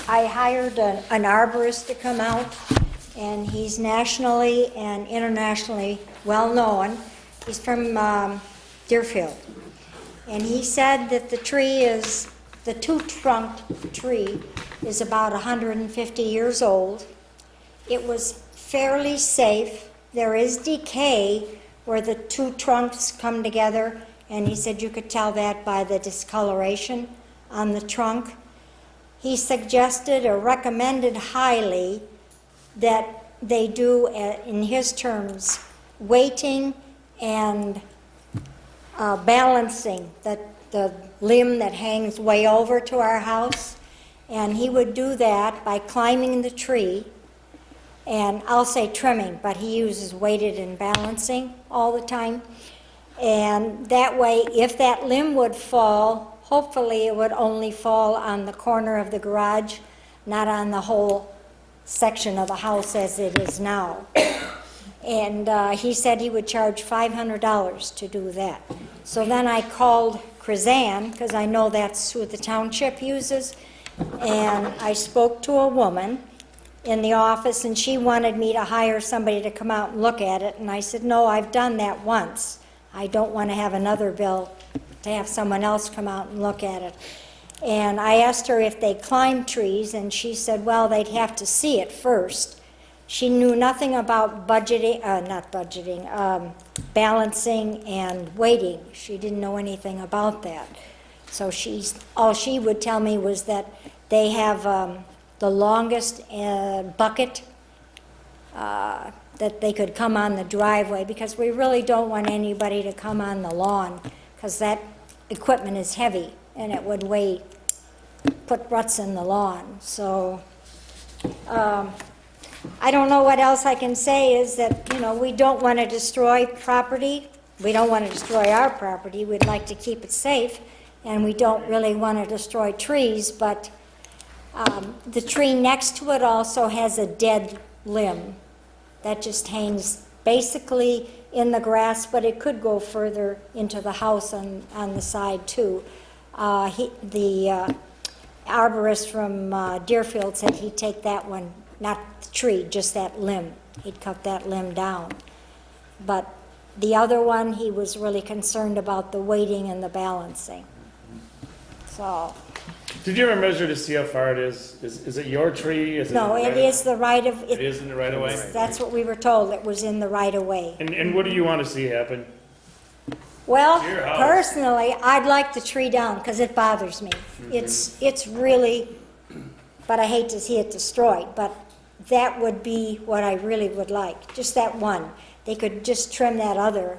I hired an arborist to come out, and he's nationally and internationally well-known. He's from Deerfield. And he said that the two-trunked tree is about 150 years old. It was fairly safe. There is decay where the two trunks come together, and he said you could tell that by the discoloration on the trunk. He suggested or recommended highly that they do, in his terms, weighting and balancing the limb that hangs way over to our house. And he would do that by climbing the tree, and I'll say trimming, but he uses weighted and balancing all the time. And that way, if that limb would fall, hopefully it would only fall on the corner of the garage, not on the whole section of the house as it is now. And he said he would charge $500 to do that. So then I called Krizan, because I know that's who the township uses, and I spoke to a woman in the office, and she wanted me to hire somebody to come out and look at it. And I said, no, I've done that once. I don't want to have another bill to have someone else come out and look at it. And I asked her if they climb trees, and she said, well, they'd have to see it first. She knew nothing about balancing and weighting. She didn't know anything about that. So all she would tell me was that they have the longest bucket. that they could come on the driveway, because we really don't want anybody to come on the lawn, because that equipment is heavy, and it would put ruts in the lawn. So, I don't know what else I can say, is that, we don't want to destroy property. We don't want to destroy our property. We'd like to keep it safe, and we don't really want to destroy trees, but the tree next to it also has a dead limb that just hangs basically in the grass, but it could go further into the house on the side too. The arborist from Deerfield said he'd take that one, not the tree, just that limb. He'd cut that limb down. But the other one, he was really concerned about the weighting and the balancing. So, Did you ever measure to see how far it is? Is it your tree? Is no, it it is the right of, It is in the right of way? that's what we were told, it was in the right of way. And what do you want to see happen? Well, Your house. personally, I'd like the tree down, because it bothers me. It's really, but I hate to see it destroyed, but that would be what I really would like, just that one. They could just trim that other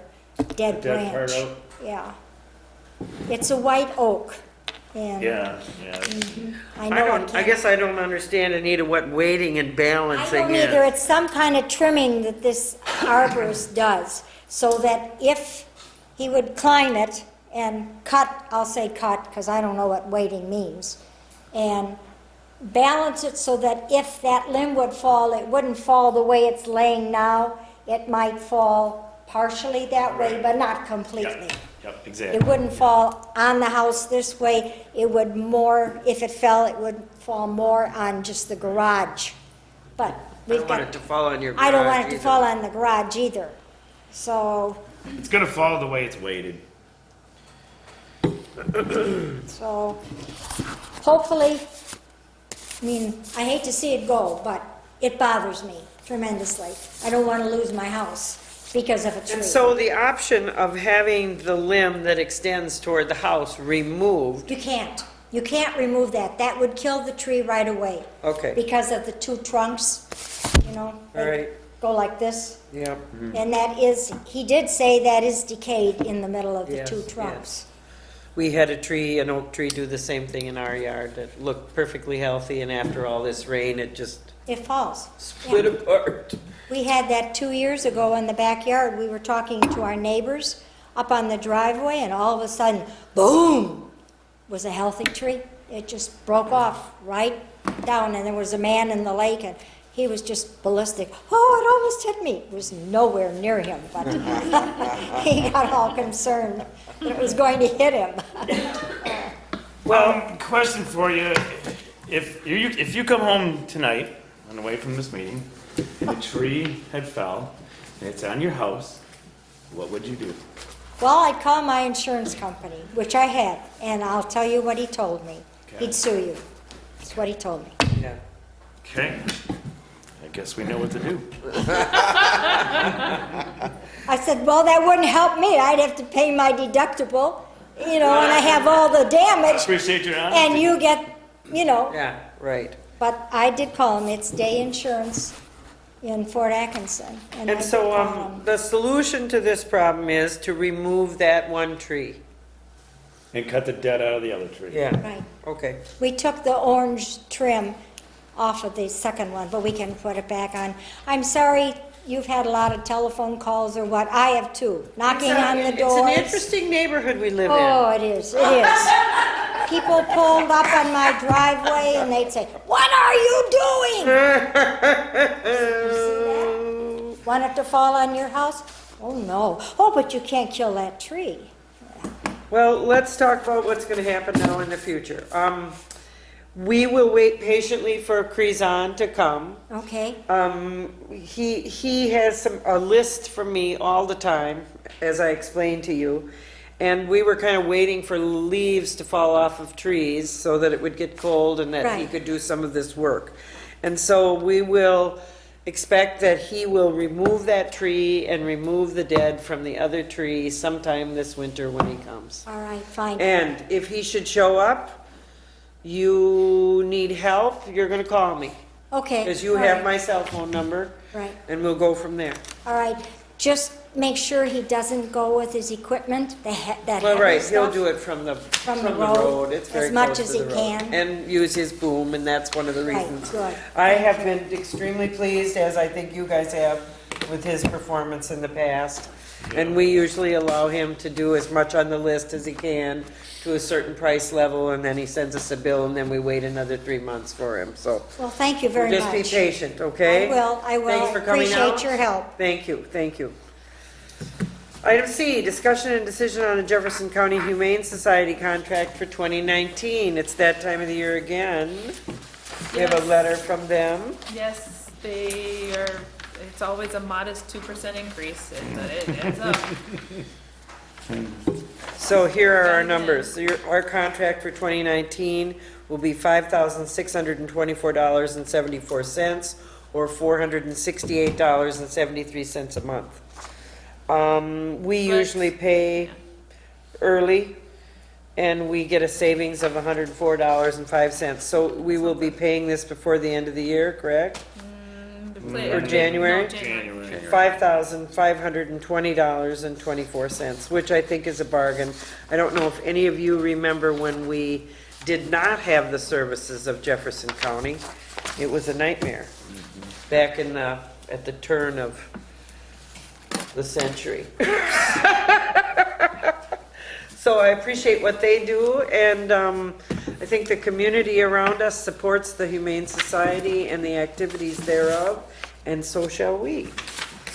dead The dead part branch. out? Yeah. It's a white oak, and Yeah. I know it I can't. guess I don't understand, Anita, what weighting and I balancing don't is. either. It's some kind of trimming that this arborist does, so that if he would climb it and cut, I'll say cut, because I don't know what weighting means, and balance it so that if that limb would fall, it wouldn't fall the way it's laying now. It might fall partially that way, but not completely. Yep, It exactly. wouldn't fall on the house this way. It would more, if it fell, it would fall more on just the garage. But I we've don't want got, it to fall on your garage I don't want it to either. fall on the garage either. So, It's gonna fall the way it's weighted. so hopefully, I mean, I hate to see it go, but it bothers me tremendously. I don't want to lose my house because of a tree. And so the option of having the limb that extends toward the house removed, You can't. You can't remove that. That would kill the tree right away. okay, Because of the two trunks, they all right, go like this. yeah. And that is, he did say that is decayed in the middle of the Yes, two yes. trunks. We had a tree, an oak tree, do the same thing in our yard that looked perfectly healthy, and after all this rain, it just It falls. split apart. We had that 2 years ago in the backyard. We were talking to our neighbors up on the driveway, and all of a sudden, boom, was a healthy tree. It just broke off right down, and there was a man in the lake, and he was just ballistic. Oh, it almost hit me. It was nowhere near him, but he got all concerned that it was going to hit him. Well, question for you. If you come home tonight on the way from this meeting and the tree had fell and it's on your house, what would you do? Well, I'd call my insurance company, which I had, and I'll tell you what he told me. Okay. He'd sue you. That's what he told me. Yeah. Okay. I guess we know what to do. I said, well, that wouldn't help me. I'd have to pay my deductible, and I have all the damage, Appreciate your honesty. and you get, Yeah, right. But I did call him. It's Day Insurance in Fort Atkinson. I And did so, call 'em. the solution to this problem is to remove that one tree. And cut the dead out of the other tree. Yeah, Right. okay. We took the orange trim off of the second one, but we can put it back on. I'm sorry you've had a lot of telephone calls or what. I have too. Knocking on the doors. It's an interesting neighborhood we live in. Oh, it is. It is. People pulled up on my driveway and they'd say, "What are you doing?" Want it to fall on your house? Oh, no. Oh, but you can't kill that tree. Well, let's talk about what's gonna happen now in the future. We will wait patiently for Crezon to come. Okay? He has a list for me all the time, as I explained to you. And we were kind of waiting for leaves to fall off of trees so that it would get cold and that he Right. could do some of this work. And so we will expect that he will remove that tree and remove the dead from the other tree sometime this winter when he comes. All right, fine. And if he should show up, you need help, you're gonna call me. Okay. Because you all have right, my cell phone number, Right, and we'll go from there. all right. Just make sure he doesn't go with his equipment, that Well, heavy right, he'll stuff. do it from the the road, It's as very much close as to he the road. can. And use his boom, and that's one of the Right, reasons. good. I have been extremely pleased, as I think you guys have, with his performance in the past. And we usually allow him to do as much on the list as he can to a certain price level, and then he sends us a bill, and then we wait another 3 months for him, so. Well, thank you very much. Just be patient, okay? I will. Thanks for coming out. Appreciate your help. Thank you, thank you. Item C, discussion and decision on a Jefferson County Humane Society contract for 2019. It's that time of the year again. We have a Yes. letter from them. Yes, they are, it's always a modest 2% increase, but it adds up. So here are our Okay. numbers. Our contract for 2019 will be $5,624.74, or $468.73 a month. We But- usually pay early, and we get a savings of $104.05. So we will be paying this before the end of the year, correct? Or January? No, January. $5,520.24, which I think is a bargain. I don't know if any of you remember when we did not have the services of Jefferson County. It was a nightmare back at the turn of the century. So I appreciate what they do, and I think the community around us supports the Humane Society and the activities thereof, and so shall we.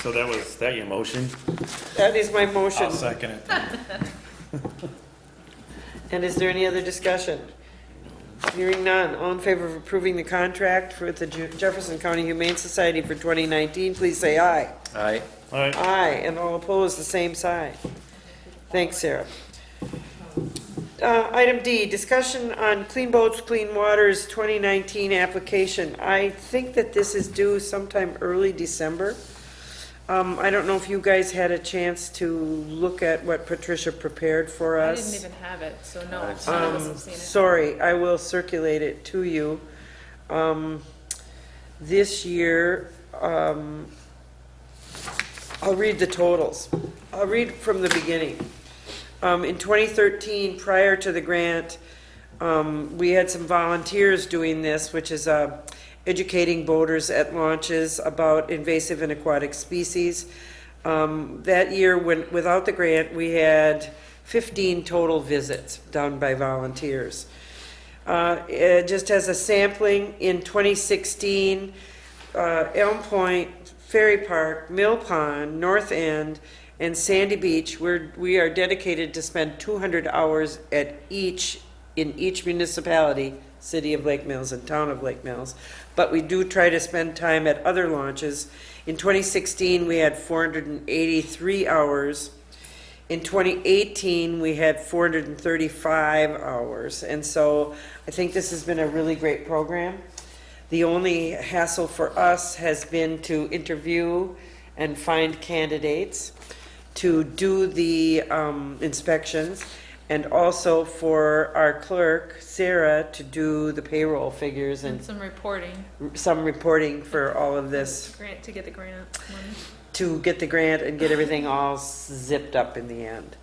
So that your motion? That is my motion. I'll second it. And is there any other discussion? Hearing none. All in favor of approving the contract with the Jefferson County Humane Society for 2019, please say aye. Aye. All right. Aye, and all opposed, the same side. Thanks, Sarah. Item D, discussion on Clean Boats, Clean Waters 2019 application. I think that this is due sometime early December. I don't know if you guys had a chance to look at what Patricia prepared for I us. didn't even have it, so no, I didn't none of us have seen it. Sorry, I will circulate it to you. This year, I'll read the totals. I'll read from the beginning. In 2013, prior to the grant, we had some volunteers doing this, which is educating boaters at launches about invasive and aquatic species. That year, without the grant, we had 15 total visits done by volunteers. Just as a sampling, in 2016, Elm Point, Ferry Park, Mill Pond, North End, and Sandy Beach, we are dedicated to spend 200 hours in each municipality, City of Lake Mills and Town of Lake Mills. But we do try to spend time at other launches. In 2016, we had 483 hours. In 2018, we had 435 hours. And so I think this has been a really great program. The only hassle for us has been to interview and find candidates to do the inspections, and also for our clerk, Sarah, to do the payroll figures And and some reporting, some reporting for all of this, to get the grant money. to get the grant and get everything all zipped up in the end.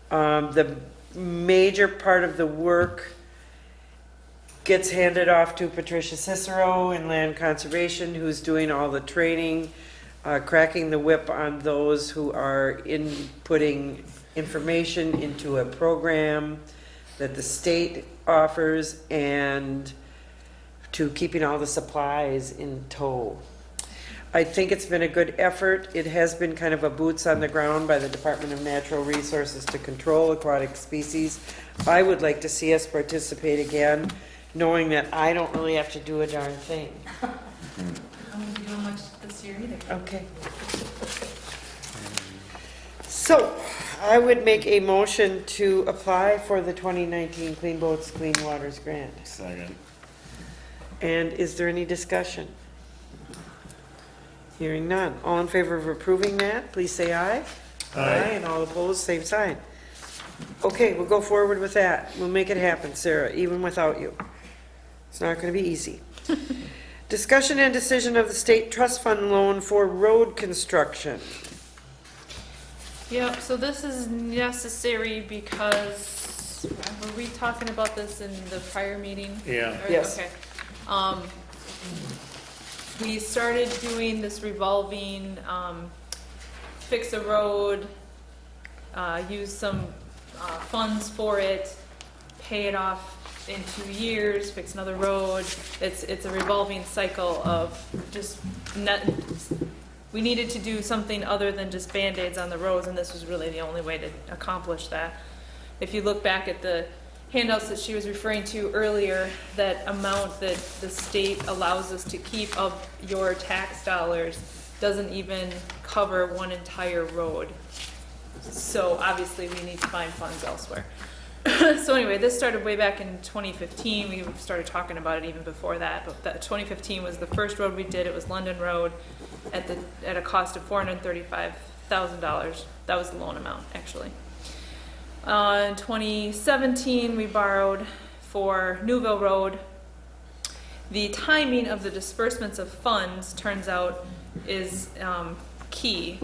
The major part of the work gets handed off to Patricia Cicero in Land Conservation, who's doing all the training, cracking the whip on those who are inputting information into a program that the state offers, and to keeping all the supplies in tow. I think it's been a good effort. It has been kind of a boots on the ground by the Department of Natural Resources to control aquatic species. I would like to see us participate again, knowing that I don't really have to do a darn thing. I won't be doing much this year either. Okay. So, I would make a motion to apply for the 2019 Clean Boats, Clean Waters Grant. Second. And is there any discussion? Hearing none. All in favor of approving that, please say aye. Aye. And all opposed, same sign. Okay, we'll go forward with that. We'll make it happen, Sarah, even without you. It's not going to be easy. Discussion and decision of the state trust fund loan for road construction. Yep, so this is necessary because, were we talking about this in the prior meeting? Yeah. Or- Yes. Okay. We started doing this revolving, fix a road, use some funds for it, pay it off in 2 years, fix another road. It's a revolving cycle of just we needed to do something other than just Band-Aids on the roads, and this was really the only way to accomplish that. If you look back at the handouts that she was referring to earlier, that amount that the state allows us to keep of your tax dollars doesn't even cover one entire road. So obviously we need to find funds elsewhere. So anyway, this started way back in 2015. We started talking about it even before that, but 2015 was the first road we did. It was London Road at a cost of $435,000. That was the loan amount, actually. In 2017, we borrowed for Newville Road. The timing of the disbursements of funds, turns out, is key.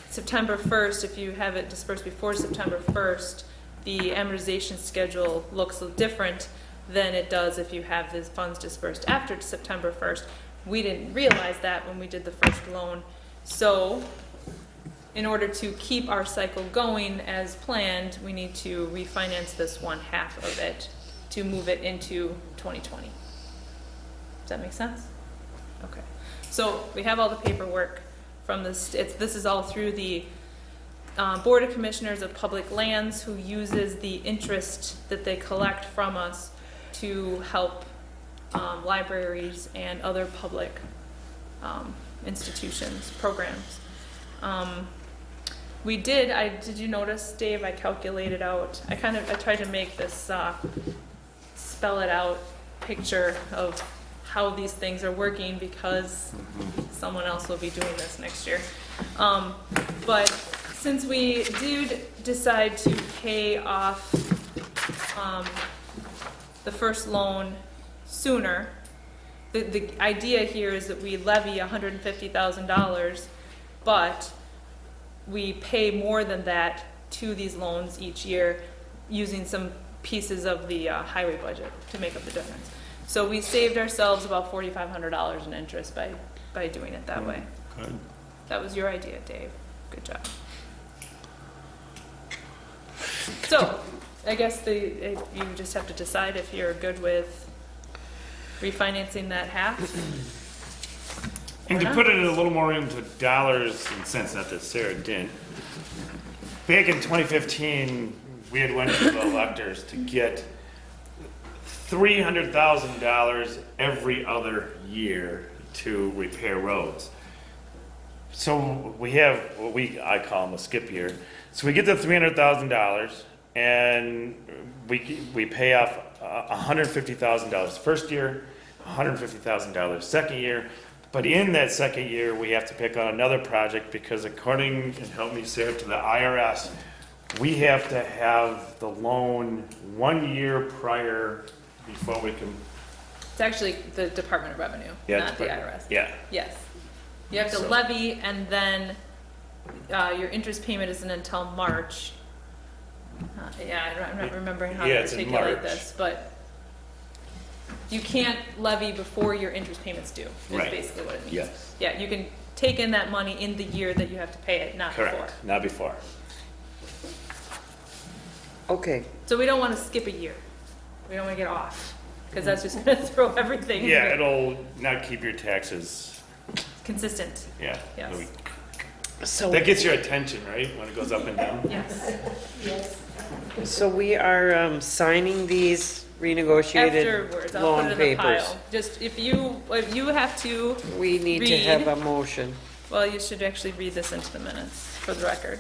September 1st, if you have it dispersed before September 1st, the amortization schedule looks different than it does if you have the funds dispersed after September 1st. We didn't realize that when we did the first loan. So in order to keep our cycle going as planned, we need to refinance this one half of it to move it into 2020. Does that make sense? Okay. So we have all the paperwork from this. This is all through the Board of Commissioners of Public Lands, who uses the interest that they collect from us to help libraries and other public institutions, programs. Did you notice, Dave, I calculated out, I tried to make this spell it out picture of how these things are working, because someone else will be doing this next year. But since we did decide to pay off the first loan sooner, the idea here is that we levy $150,000, but we pay more than that to these loans each year using some pieces of the highway budget to make up the difference. So we saved ourselves about $4,500 in interest by doing it that way. Good. That was your idea, Dave. Good job. So, I guess you just have to decide if you're good with refinancing that half. And to put it a little more into dollars and cents, not that Sarah didn't, back in 2015, we had went to the electors to get $300,000 every other year to repair roads. So we have what I call them a skip year. So we get the $300,000 and we pay off $150,000 first year, $150,000 second year. But in that second year, we have to pick on another project because according, and help me Sarah, to the IRS, we have to have the loan 1 year prior before we can. It's actually the Department of Revenue, not the IRS. Yeah. Yes. You have to levy, and then your interest payment isn't until March. I'm not remembering how to it's in articulate March. this, but you can't levy before your interest payments due, is Right. basically what it means. Yes. Yeah, you can take in that money in the year that you have to pay it, not before. Correct, not before. Okay, So we don't want to skip a year. We don't want to get off, because that's just going to throw everything Yeah, it'll not keep your taxes, consistent. yeah. Yes. so, That gets your attention, right, when it goes up and down? Yes. so we are signing these renegotiated Afterwards, I'll put loan it in the papers. pile. Just if you have to, We need to have Read. a motion. well, you should actually read this into the minutes for the record.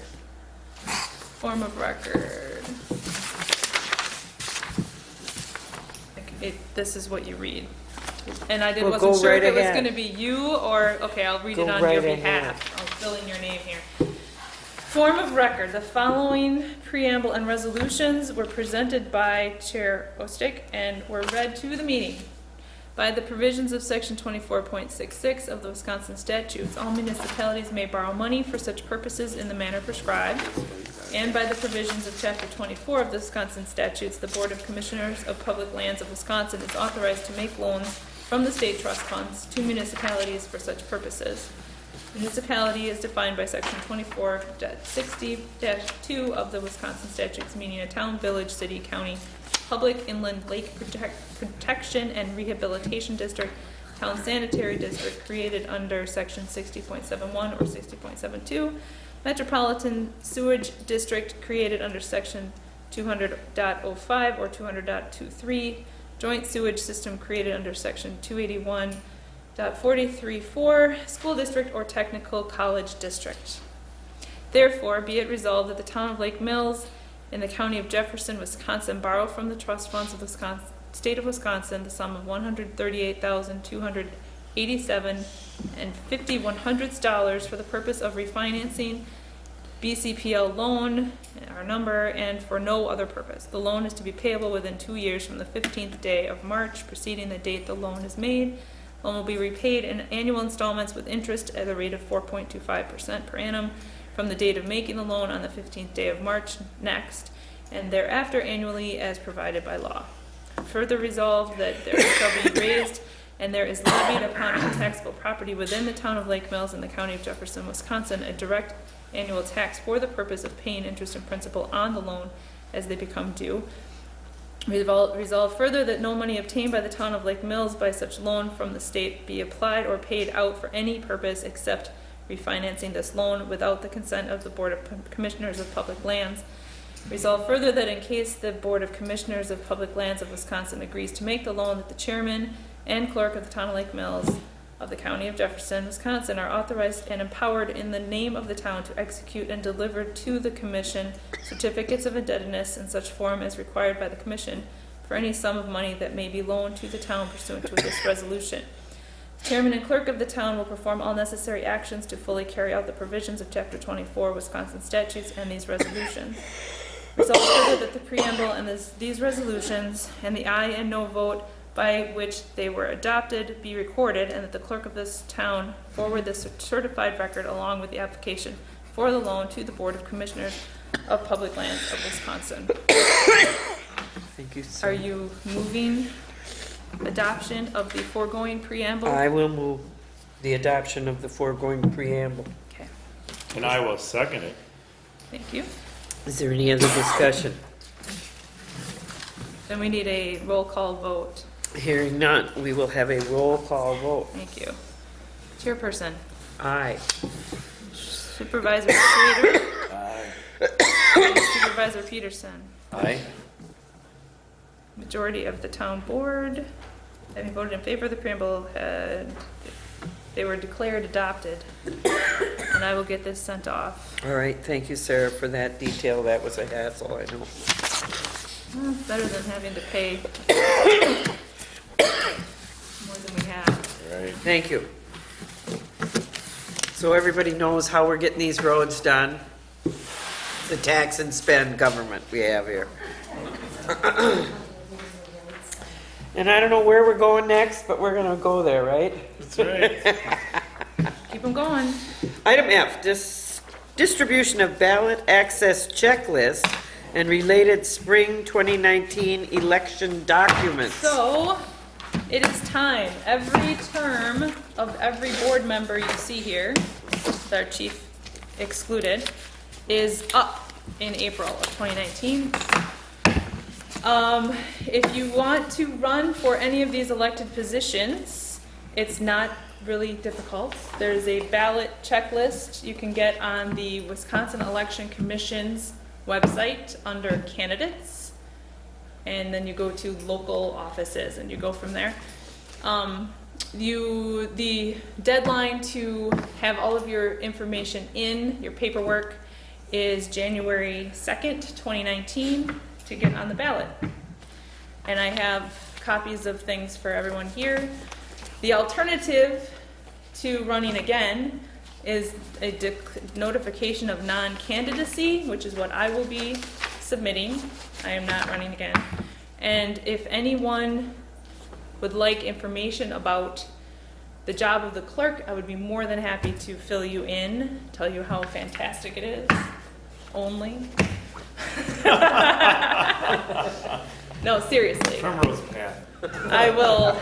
Form of record. This is what you read. And I Well, wasn't go sure right if it was ahead. gonna be you or, okay, I'll read Go it on right your ahead. behalf. I'll fill in your name here. Form of record, the following preamble and resolutions were presented by Chair Ostick and were read to the meeting. By the provisions of section 24.66 of the Wisconsin statutes, all municipalities may borrow money for such purposes in the manner prescribed. And by the provisions of chapter 24 of the Wisconsin statutes, the Board of Commissioners of Public Lands of Wisconsin is authorized to make loans from the state trust funds to municipalities for such purposes. Municipality is defined by section 24.60-2 of the Wisconsin statutes, meaning a town, village, city, county, public inland lake protection and rehabilitation district, town sanitary district created under section 60.71 or 60.72, metropolitan sewage district created under section 200.05 or 200.23, joint sewage system created under section 281.434, school district or technical college district. Therefore, be it resolved that the town of Lake Mills in the county of Jefferson, Wisconsin, borrow from the trust funds of the state of Wisconsin the sum of $138,287 and 51/100 dollars for the purpose of refinancing BCPL loan, our number, and for no other purpose. The loan is to be payable within 2 years from the 15th day of March preceding the date the loan is made. Loan will be repaid in annual installments with interest at a rate of 4.25% per annum from the date of making the loan on the 15th day of March next, and thereafter annually as provided by law. Further resolved that there shall be raised and there is levied upon all taxable property within the town of Lake Mills in the county of Jefferson, Wisconsin, a direct annual tax for the purpose of paying interest and principal on the loan as they become due. Resolve further that no money obtained by the town of Lake Mills by such loan from the state be applied or paid out for any purpose except refinancing this loan without the consent of the Board of Commissioners of Public Lands. Resolve further that in case the Board of Commissioners of Public Lands of Wisconsin agrees to make the loan, that the chairman and clerk of the town of Lake Mills of the county of Jefferson, Wisconsin, are authorized and empowered in the name of the town to execute and deliver to the commission certificates of indebtedness in such form as required by the commission for any sum of money that may be loaned to the town pursuant to this resolution. The chairman and clerk of the town will perform all necessary actions to fully carry out the provisions of chapter 24 Wisconsin statutes and these resolutions. Resolve further that the preamble and these resolutions and the aye and no vote by which they were adopted be recorded, and that the clerk of this town forward this certified record along with the application for the loan to the Board of Commissioners of Public Lands of Wisconsin. Thank you, sir. Are you moving adoption of the foregoing preamble? I will move the adoption of the foregoing preamble. Okay, And I will second it. thank you. Is there any other discussion? Then we need a roll call vote. Hearing none, we will have a roll call vote. Thank you. Chairperson, Aye. Supervisor Schrader. Aye. Supervisor Peterson. Aye. Majority of the town board, having voted in favor of the preamble, they were declared adopted. And I will get this sent off. All right, thank you, Sarah, for that detail. That was a hassle, I know. Well, it's better than having to pay more than we have. Right. Thank you. So everybody knows how we're getting these roads done. The tax and spend government we have here. And I don't know where we're going next, but we're gonna go there, right? That's right. Keep them going. Item F, distribution of ballot access checklist and related spring 2019 election documents. So, it is time. Every term of every board member you see here, with our chief excluded, is up in April of 2019. If you want to run for any of these elected positions, it's not really difficult. There's a ballot checklist you can get on the Wisconsin Election Commission's website under candidates, and then you go to local offices and you go from there. The deadline to have all of your information in your paperwork is January 2nd, 2019 to get on the ballot. And I have copies of things for everyone here. The alternative to running again is a notification of non-candidacy, which is what I will be submitting. I am not running again. And if anyone would like information about the job of the clerk, I would be more than happy to fill you in, tell you how fantastic it is, only. No, seriously. Primrose Path. I will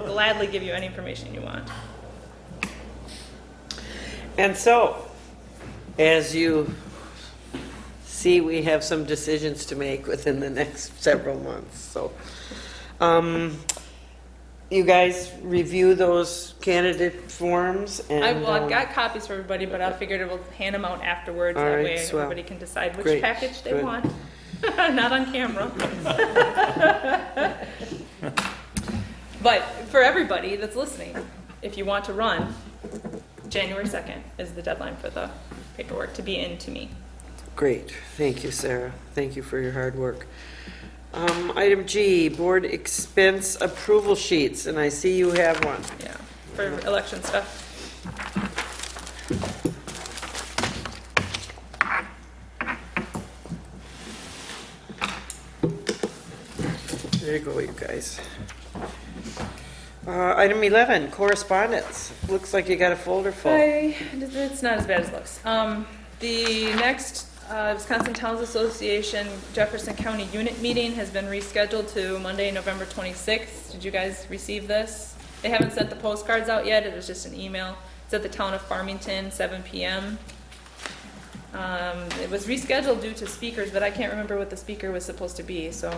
gladly give you any information you want. And so, as you see, we have some decisions to make within the next several months, so. You guys review those candidate forms and. I've got copies for everybody, but I figured we'll hand them out afterwards. All That right, way swell. everybody can decide which Great, package they good. want. Not on camera. But for everybody that's listening, if you want to run, January 2nd is the deadline for the paperwork to be in to me. Great, thank you, Sarah. Thank you for your hard work. Item G, board expense approval sheets, and I see you have one. Yeah, for election stuff. There you go, you guys. Item 11, correspondence. Looks like you got a folder full. It's not as bad as it looks. The next Wisconsin Towns Association Jefferson County Unit meeting has been rescheduled to Monday, November 26th. Did you guys receive this? They haven't sent the postcards out yet. It was just an email. It's at the town of Farmington, 7 p.m. It was rescheduled due to speakers, but I can't remember what the speaker was supposed to be, so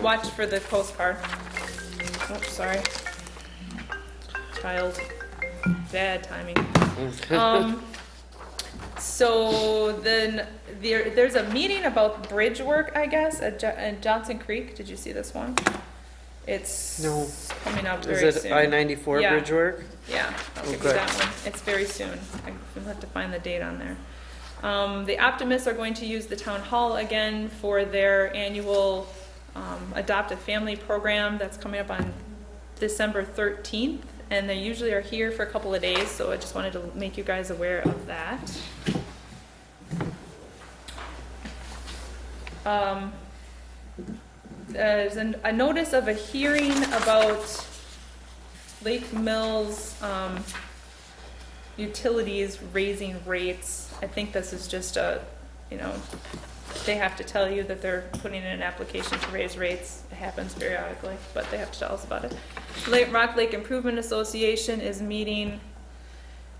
watch for the postcard. Oops, sorry. Child. Bad timing. So then there's a meeting about bridge work, I guess, at Johnson Creek. Did you see this one? It's No. coming up very Is it soon. I-94 Yeah. bridge work? Yeah, I'll give you Okay. that one. It's very soon. I'll have to find the date on there. The Optimists are going to use the town hall again for their annual Adopt a Family program that's coming up on December 13th. And they usually are here for a couple of days, so I just wanted to make you guys aware of that. There's a notice of a hearing about Lake Mills utilities raising rates. I think this is just they have to tell you that they're putting in an application to raise rates. It happens periodically, but they have to tell us about it. Rock Lake Improvement Association is meeting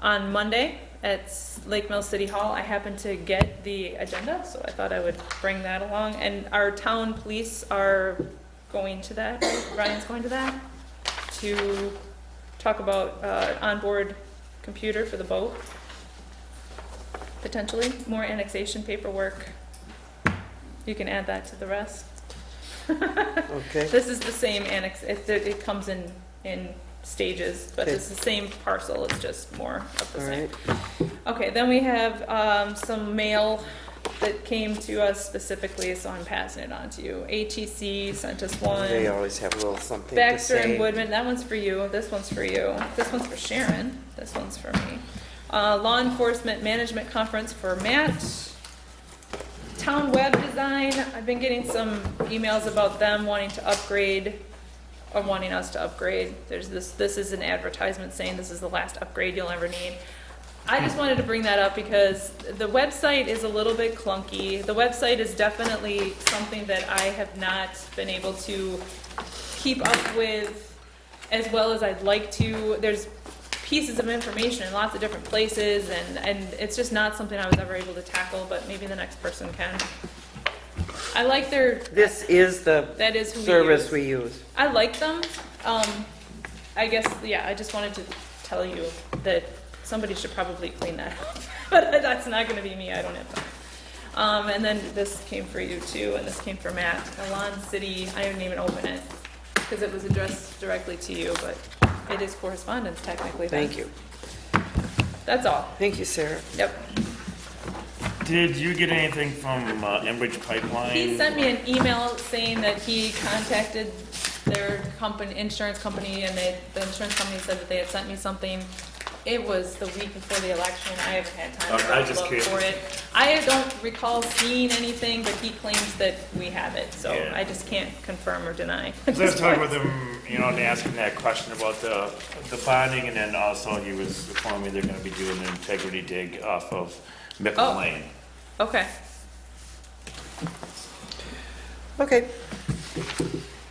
on Monday at Lake Mills City Hall. I happened to get the agenda, so I thought I would bring that along. And our town police are going to that. Ryan's going to that to talk about onboard computer for the boat, potentially. More annexation paperwork. You can add that to the rest. Okay. This is the same annex, it comes in stages, but it's the same parcel, it's just more of the All same. right. Okay, then we have some mail that came to us specifically, so I'm passing it on to you. ATC sent us one. They always have a little something to Baxter say. and Woodman, that one's for you, this one's for you, this one's for Sharon, this one's for me. Law Enforcement Management Conference for Matt. Town web design, I've been getting some emails about them wanting to upgrade, or wanting us to upgrade. There's this is an advertisement saying this is the last upgrade you'll ever need. I just wanted to bring that up because the website is a little bit clunky. The website is definitely something that I have not been able to keep up with as well as I'd like to. There's pieces of information in lots of different places, and it's just not something I was ever able to tackle, but maybe the next person can. I like their... This is the That is who service we we use. I like them. I guess, yeah, I just wanted to tell you that somebody should probably clean that up. But that's not going to be me. I don't have time. And then this came for you too, and this came for Matt. Milan City, I didn't even open it because it was addressed directly to you, but it is correspondence technically. then. Thank you. That's all. Thank you, Sarah. Yep. Did you get anything from Enbridge Pipeline? He sent me an email saying that he contacted their company, insurance company, and the insurance company said that they had sent me something. It was the week before the election. I haven't had time Okay, I to just look curious. for it. I don't recall seeing anything, but he claims that we have it, so Yeah. I just can't confirm or deny. So I was talking with him, you know, and asking that question about the bonding, and then also he was informing me they're gonna be doing an integrity dig off of Mickle Oh. Lane. Okay. Okay.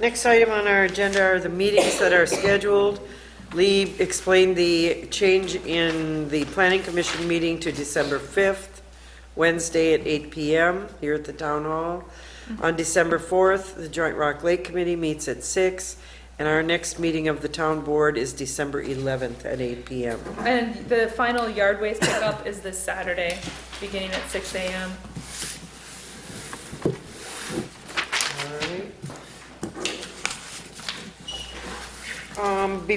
Next item on our agenda are the meetings that are scheduled. Lee explained the change in the Planning Commission meeting to December 5th, Wednesday at 8 PM here at the Town Hall. On December 4th, the Joint Rock Lake Committee meets at 6, and our next meeting of the Town Board is December 11th at 8 PM. And the final yard waste pickup is this Saturday, beginning at 6 a.m. Be-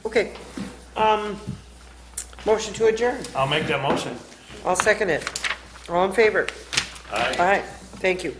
Okay. Motion to adjourn. I'll make that motion. I'll second it. All in favor? Aye. Aye. Thank you.